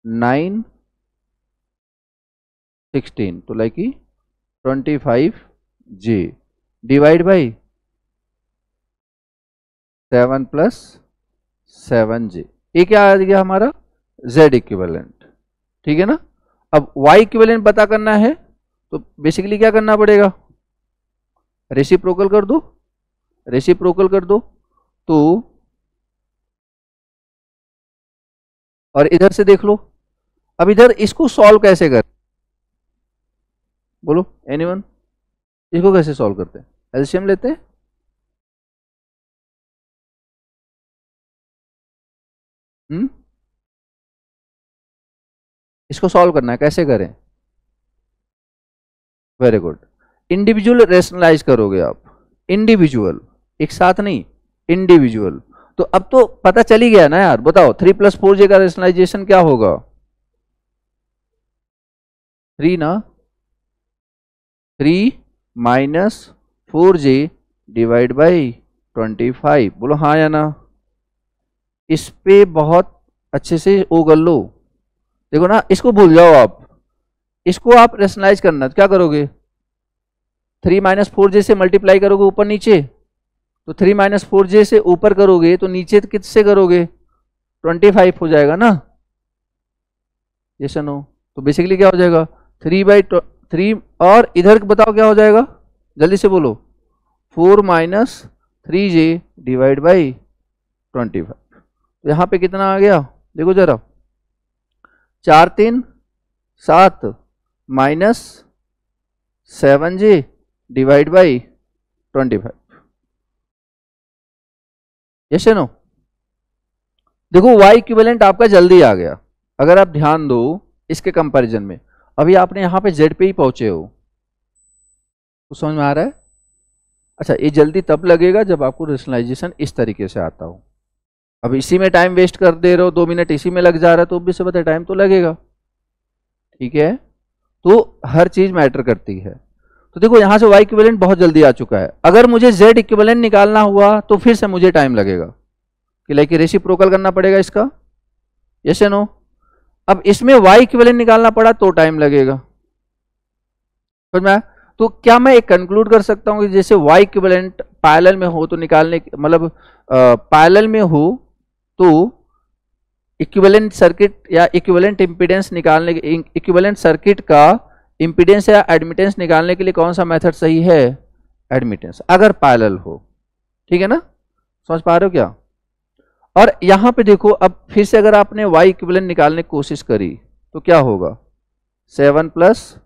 9 16, तो like 25J divide by 7 plus 7J, ये क्या आ गया हमारा Z इक्विवेलेंट। ठीक है ना। अब Y इक्विवेलेंट पता करना है तो बेसिकली क्या करना पड़ेगा, रेसिप्रोकल कर दो, रेसिप्रोकल कर दो तो, और इधर से देख लो। अब इधर इसको सॉल्व कैसे कर, बोलो एनीवन, इसको कैसे सॉल्व करते हैं, एलसीएम लेते हैं। इसको सॉल्व करना है, कैसे करें, वेरी गुड, इंडिविजुअल रेशनलाइज करोगे आप, इंडिविजुअल, एक साथ नहीं, इंडिविजुअल। तो अब तो पता चल ही गया ना यार, बताओ 3 + 4J का रेशनलाइजेशन क्या होगा, 3 ना, 3 - 4J डिवाइड बाई 25, बोलो हाँ या ना। इस पे बहुत अच्छे से ओ कर लो, देखो ना, इसको भूल जाओ आप, इसको आप रेशनलाइज करना, क्या करोगे, 3 - 4J से मल्टीप्लाई करोगे ऊपर नीचे, तो 3 - 4J से ऊपर करोगे तो नीचे किससे करोगे, 25 हो जाएगा ना, ये नो। तो बेसिकली क्या हो जाएगा 3/3, और इधर बताओ क्या हो जाएगा, जल्दी से बोलो, 4 - 3J डिवाइड बाई 25। तो यहाँ पे कितना आ गया, देखो जरा, 4 - 3 = 7 minus 7J divide by 25, yes no. देखो Y इक्विवेलेंट आपका जल्दी आ गया, अगर आप ध्यान दो इसके कंपैरिजन में। अभी आपने यहाँ पे Z पे ही पहुंचे हो, तो समझ में आ रहा है। अच्छा, ये जल्दी तब लगेगा जब आपको रेशनलाइजेशन इस तरीके से आता हो। अब इसी में टाइम वेस्ट कर दे रहे हो, 2 मिनट इसी में लग जा रहा है, तो भी से पता टाइम तो लगेगा। ठीक है, तो हर चीज मैटर करती है। तो देखो यहां से Y इक्विवेलेंट बहुत जल्दी आ चुका है। अगर मुझे Z इक्विवेलेंट निकालना हुआ तो फिर से मुझे टाइम लगेगा, कि लाइक रेसिप्रोकल करना पड़ेगा इसका, यस या नो। अब इसमें Y इक्विवेलेंट निकालना पड़ा तो टाइम लगेगा, समझ में आया। तो क्या मैं एक कंक्लूड कर सकता हूं कि जैसे Y इक्विवेलेंट पैरेलल में हो तो निकालने, मतलब पैरेलल में हो तो इक्विवेलेंट सर्किट या इक्विवेलेंट इंपीडेंस निकालने, इक्विवेलेंट सर्किट का इंपीडेंस या एडमिटेंस निकालने के लिए कौन सा मेथड सही है, एडमिटेंस, अगर पैरेलल हो। ठीक है ना, समझ पा रहे हो क्या। और यहां पे देखो, अब फिर से अगर आपने Y इक्विवेलेंट निकालने की कोशिश करी तो क्या होगा, 7 +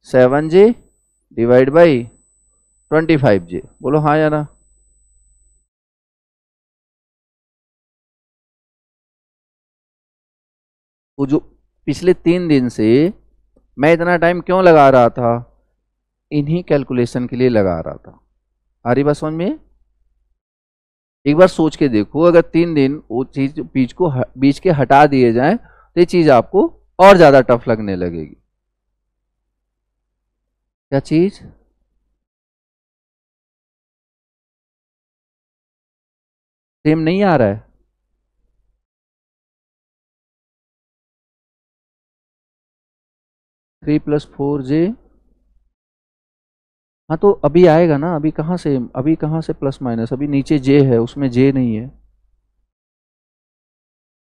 7J डिवाइड बाई 25J, बोलो हाँ या ना। वो जो पिछले 3 दिन से मैं इतना टाइम क्यों लगा रहा था, इन्हीं कैलकुलेशन के लिए लगा रहा था। आ रही बात समझ में। एक बार सोच के देखो, अगर 3 दिन वो चीज बीच के हटा दिए जाए तो ये चीज आपको और ज्यादा टफ लगने लगेगी। क्या चीज, सेम नहीं आ रहा है, थ्री प्लस 4J, हाँ तो अभी आएगा ना, अभी कहाँ से प्लस माइनस, अभी नीचे J है, उसमें J नहीं है।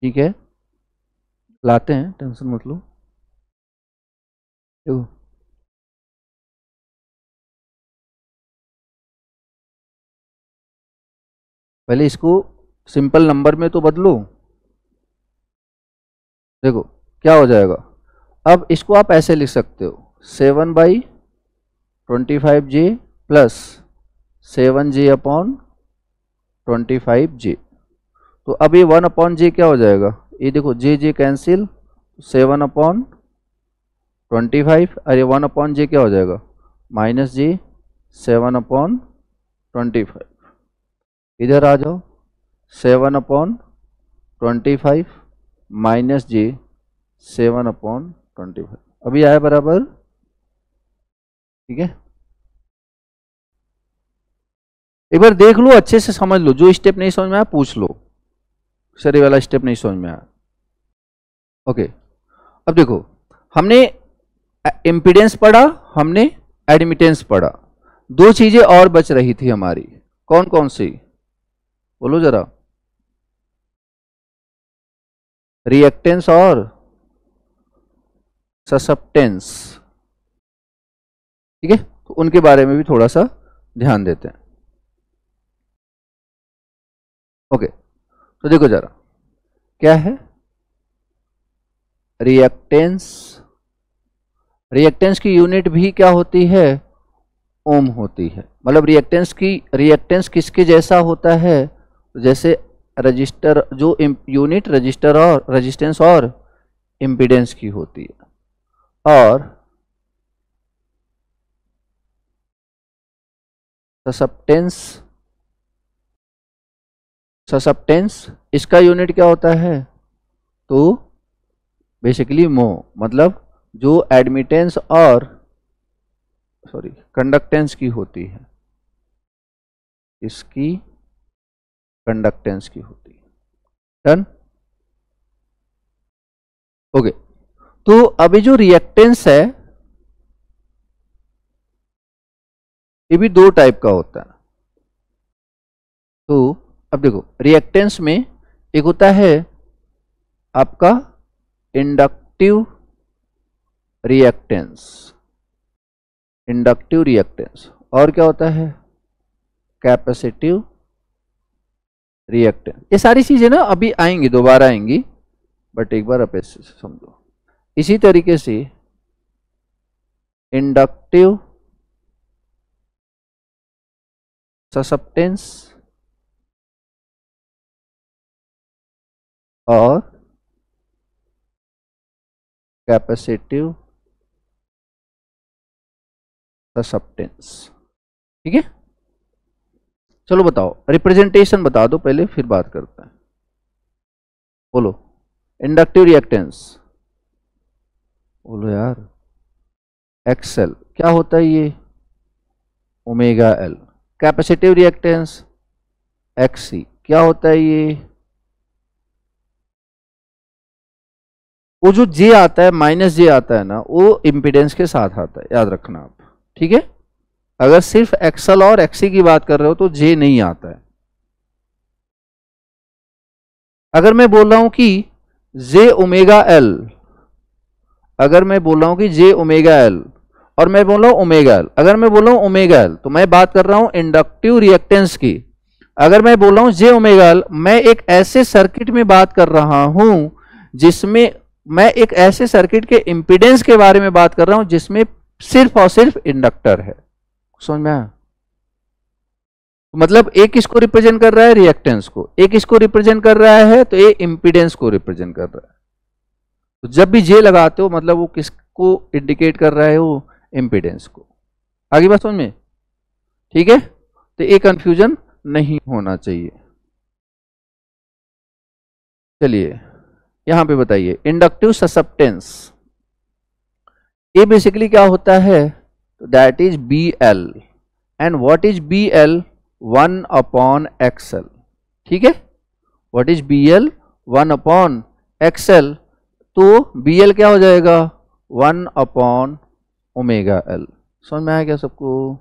ठीक है, लाते हैं, टेंशन मत लो। देखो पहले इसको सिंपल नंबर में तो बदलो, देखो क्या हो जाएगा। अब इसको आप ऐसे लिख सकते हो, 7/25J plus 7J upon 25J। तो अब ये 1/J क्या हो जाएगा, ये देखो J कैंसिल, 7/25, अरे 1/J क्या हो जाएगा, -J 7/25। इधर आ जाओ, 7/25 -J 7/25, अभी आया बराबर। ठीक है, एक बार देख लो, अच्छे से समझ लो, जो स्टेप नहीं समझ में आया पूछ लो, सर ये वाला स्टेप नहीं समझ में आया। ओके, अब देखो हमने इम्पीडेंस पढ़ा हमने, एडमिटेंस पढ़ा, दो चीजें और बच रही थी हमारी, कौन कौन सी बोलो जरा? रिएक्टेंस और ससेप्टेंस। ठीक है, तो उनके बारे में भी थोड़ा सा ध्यान देते हैं। ओके, तो देखो जरा क्या है रिएक्टेंस। रिएक्टेंस की यूनिट भी क्या होती है? ओम होती है। मतलब रिएक्टेंस किसके जैसा होता है? जैसे रजिस्टर, जो यूनिट रजिस्टर और रेजिस्टेंस और इम्पीडेंस की होती है। और ससेप्टेंस इसका यूनिट क्या होता है? तो बेसिकली मो, मतलब जो एडमिटेंस और कंडक्टेंस की होती है, इसकी कंडक्टेंस की होती है। डन। ओके, तो अभी जो रिएक्टेंस है ये भी दो टाइप का होता है। तो अब देखो रिएक्टेंस में एक होता है आपका इंडक्टिव रिएक्टेंस, इंडक्टिव रिएक्टेंस, और क्या होता है कैपेसिटिव रिएक्टेंस। ये सारी चीजें ना अभी आएंगी, दोबारा आएंगी, बट एक बार आप ऐसे समझो। इसी तरीके से इंडक्टिव ससेप्टेंस और कैपेसिटिव ससेप्टेंस। ठीक है, चलो बताओ रिप्रेजेंटेशन बता दो पहले, फिर बात करते हैं। बोलो इंडक्टिव रिएक्टेंस, बोलो यार। एक्सएल क्या होता है ये? Omega L. Capacitive reactance XC क्या होता है ये? वो जो जे आता है, माइनस जे आता है ना, वो इम्पीडेंस के साथ आता है, याद रखना आप। ठीक है, अगर सिर्फ एक्सएल और एक्सी की बात कर रहे हो तो जे नहीं आता है। अगर मैं बोल रहा हूं कि जे ओमेगा एल, अगर मैं बोल रहा हूं कि जे ओमेगा एल और मैं बोल रहा हूं ओमेगा एल, अगर मैं बोल रहा हूं ओमेगा एल तो मैं बात कर रहा हूं इंडक्टिव रिएक्टेंस की। अगर मैं बोल रहा हूं जे ओमेगा एल, मैं एक ऐसे सर्किट में बात कर रहा हूं जिसमें, मैं एक ऐसे सर्किट के इंपीडेंस के बारे में बात कर रहा हूं जिसमें सिर्फ और सिर्फ इंडक्टर है। समझ में आया? मतलब एक किसको रिप्रेजेंट कर रहा है? रिएक्टेंस को। एक किसको रिप्रेजेंट कर रहा है? तो ये इंपीडेंस को रिप्रेजेंट कर रहा है। तो जब भी जे लगाते हो मतलब वो किसको इंडिकेट कर रहा है? वो इंपीडेंस को। आगे बात समझ में? ठीक है, तो ये कंफ्यूजन नहीं होना चाहिए। चलिए यहां पे बताइए इंडक्टिव ससेप्टेंस, ये बेसिकली क्या होता है? That is B L. And what is B L? 1/XL। ठीक है, what is B L? 1/XL। तो बी एल क्या हो जाएगा? 1/ωL। समझ में आया क्या सबको?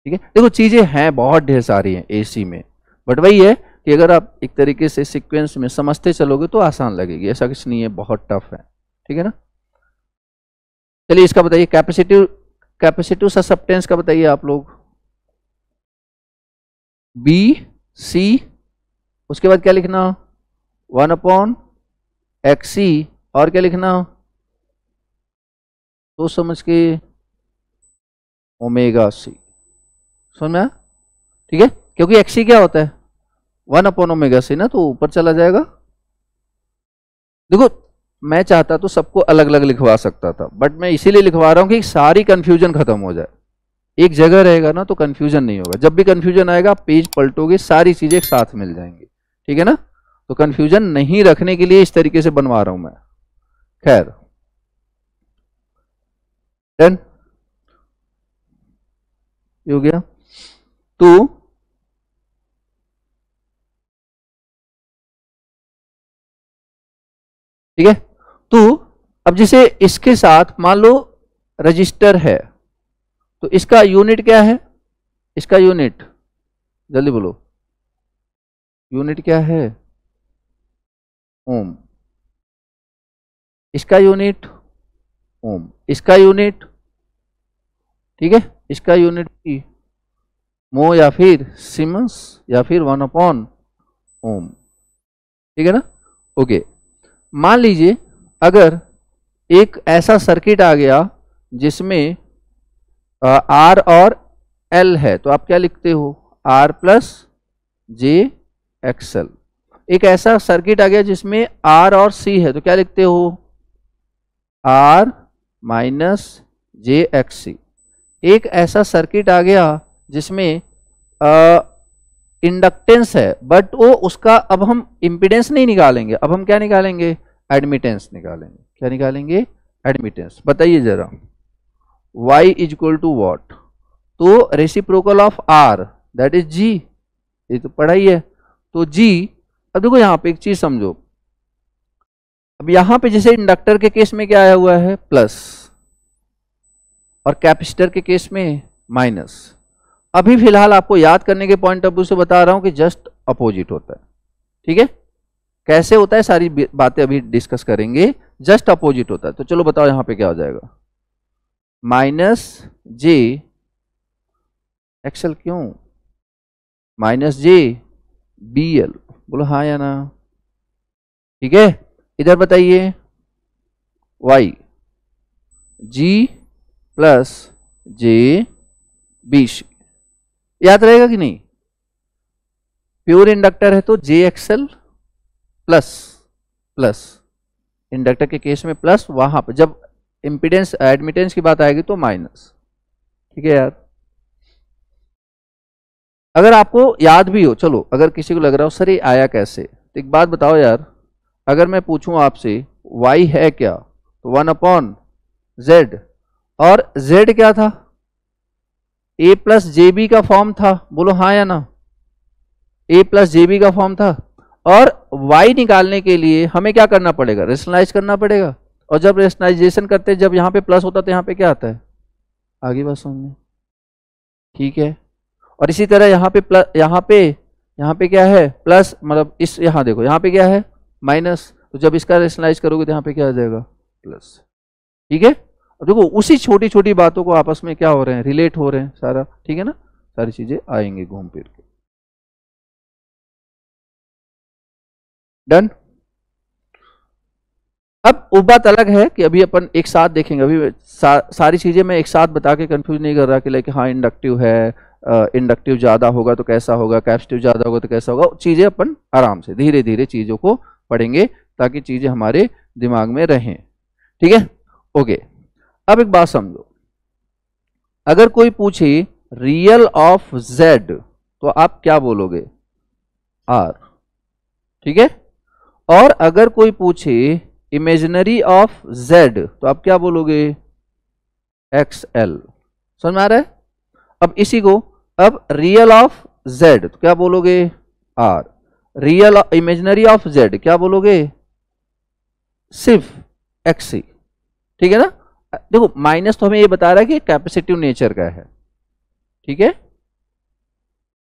ठीक है, देखो चीजें हैं बहुत ढेर सारी हैं एसी में, बट वही है कि अगर आप एक तरीके से सीक्वेंस में समझते चलोगे तो आसान लगेगी, ऐसा कुछ नहीं है बहुत टफ है। ठीक है ना? चलिए इसका बताइए कैपेसिटिव ससेप्टेंस का बताइए आप लोग। बी सी, उसके बाद क्या लिखना? 1/XC, और क्या लिखना? तो समझ के ओमेगा सी। समझ में आया? ठीक है, क्योंकि XC क्या होता है? 1/ωc ना, तो ऊपर चला जाएगा। देखो मैं चाहता तो सबको अलग अलग लिखवा सकता था, बट मैं इसीलिए लिखवा रहा हूं कि सारी कंफ्यूजन खत्म हो जाए। एक जगह रहेगा ना तो कंफ्यूजन नहीं होगा। जब भी कंफ्यूजन आएगा पेज पलटोगे सारी चीजें एक साथ मिल जाएंगी। ठीक है ना? तो कंफ्यूजन नहीं रखने के लिए इस तरीके से बनवा रहा हूं मैं। खैर डन हो गया। तो ठीक है, तो अब जैसे इसके साथ मान लो रजिस्टर है, तो इसका यूनिट क्या है, इसका यूनिट जल्दी बोलो, यूनिट क्या है, ओम। इसका यूनिट ओम, इसका यूनिट, ठीक है, इसका यूनिट भी मो या फिर सीमेंस या फिर 1/ओम, ठीक है ना। ओके, मान लीजिए अगर एक ऐसा सर्किट आ गया जिसमें आर और एल है, तो आप क्या लिखते हो, आर प्लस जे एक्सएल। एक ऐसा सर्किट आ गया जिसमें आर और सी है, तो क्या लिखते हो, आर माइनस जे एक्स सी। एक ऐसा सर्किट आ गया जिसमें इंडक्टेंस है, बट वो उसका अब हम इंपीडेंस नहीं निकालेंगे, अब हम क्या निकालेंगे, एडमिटेंस निकालेंगे। क्या निकालेंगे, एडमिटेंस। बताइए जरा, y is equal to what, तो reciprocal of r that is g, ये तो पढ़ा ही है। तो g, अब देखो यहाँ पे एक चीज समझो, अब यहाँ पे जैसे इंडक्टर के केस में क्या आया हुआ है, प्लस, और कैपेसिटर के केस में माइनस। अभी फिलहाल आपको याद करने के पॉइंट ऑफ व्यू से बता रहा हूं कि जस्ट अपोजिट होता है, ठीक है। कैसे होता है सारी बातें अभी डिस्कस करेंगे, जस्ट अपोजिट होता है। तो चलो बताओ यहां पे क्या हो जाएगा, माइनस जे एक्सएल, क्यों माइनस जे बी एल, बोलो हाँ या ना, ठीक है। इधर बताइए वाई जी प्लस जे बी सी, याद रहेगा कि नहीं, प्योर इंडक्टर है तो जे एक्सएल प्लस प्लस, इंडक्टर के केस में प्लस, वहां पर जब इंपीडेंस एडमिटेंस की बात आएगी तो माइनस, ठीक है यार। अगर आपको याद भी हो, चलो अगर किसी को लग रहा हो सर ये आया कैसे, तो एक बात बताओ यार, अगर मैं पूछूं आपसे y है क्या, तो 1/z, और z क्या था, a प्लस जे बी का फॉर्म था, बोलो हाँ या ना, a प्लस जे बी का फॉर्म था। और y निकालने के लिए हमें क्या करना पड़ेगा, रेशनलाइज करना पड़ेगा, और जब रेशनलाइजेशन करते हैं, जब यहाँ पे प्लस होता है तो यहाँ पे क्या आता है, आगे बात समझ में, ठीक है। और इसी तरह यहाँ पे प्लस, यहाँ पे क्या है प्लस, मतलब इस यहाँ देखो यहाँ पे क्या है माइनस, तो जब इसका रेशनलाइज करोगे तो यहाँ पे क्या आ जाएगा, प्लस, ठीक है। अब देखो उसी छोटी छोटी बातों को आपस में क्या हो रहे हैं, रिलेट हो रहे हैं सारा, ठीक है ना, सारी चीजें आएंगी घूम फिर के। डन। अब वो बात अलग है कि अभी अपन एक साथ देखेंगे, अभी सारी चीजें मैं एक साथ बता के कंफ्यूज नहीं कर रहा कि लाइक हाँ इंडक्टिव है, इंडक्टिव ज्यादा होगा तो कैसा होगा, कैपेसिटिव ज्यादा होगा तो कैसा होगा, चीजें अपन आराम से धीरे धीरे चीजों को पढ़ेंगे ताकि चीजें हमारे दिमाग में रहें, ठीक है। ओके, अब एक बात समझो, अगर कोई पूछे रियल ऑफ जेड तो आप क्या बोलोगे, आर, ठीक है। और अगर कोई पूछे इमेजिनरी ऑफ जेड तो आप क्या बोलोगे, एक्स एल। समझ में आ रहा है। अब इसी को, अब रियल ऑफ जेड तो क्या बोलोगे, R, real imaginary of Z क्या बोलोगे, सिर्फ एक्स सी, ठीक है ना। देखो माइनस तो हमें ये बता रहा है कि कैपेसिटिव नेचर का है, ठीक है।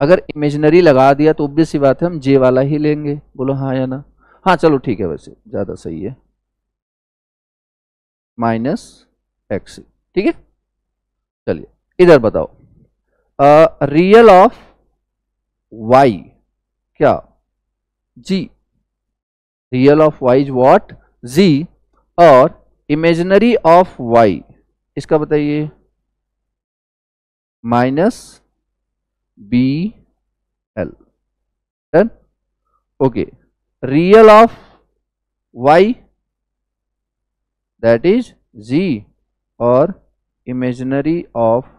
अगर इमेजिनरी लगा दिया तो ऑब्वियस सी बात है हम जे वाला ही लेंगे, बोलो हाँ या ना, हाँ चलो ठीक है, वैसे ज्यादा सही है, माइनस एक्स, ठीक है। चलिए इधर बताओ, रियल ऑफ वाई क्या, G, real of Y is what, G, और इमेजिनरी ऑफ वाई इसका बताइए, minus B L. Done. Okay, real of Y that is G, और imaginary of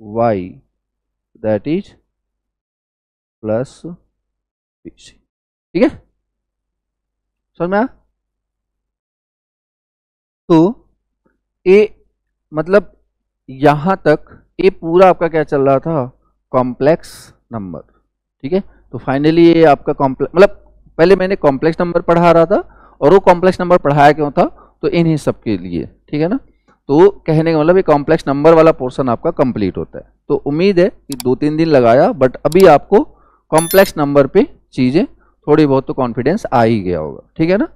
Y that is plus B C, ठीक है। समझ में आया। तो ए मतलब यहां तक ये पूरा आपका क्या चल रहा था, कॉम्प्लेक्स नंबर, ठीक है। तो फाइनली ये आपका कॉम्प्लेक्स, मतलब पहले मैंने कॉम्प्लेक्स नंबर पढ़ा रहा था, और वो कॉम्प्लेक्स नंबर पढ़ाया क्यों था, तो इन्हीं सब के लिए, ठीक है ना। तो कहने का मतलब ये कॉम्प्लेक्स नंबर वाला पोर्शन आपका कंप्लीट होता है। तो उम्मीद है कि 2-3 दिन लगाया, बट अभी आपको कॉम्प्लेक्स नंबर पे चीज़ें थोड़ी बहुत तो कॉन्फिडेंस आ ही गया होगा, ठीक है ना।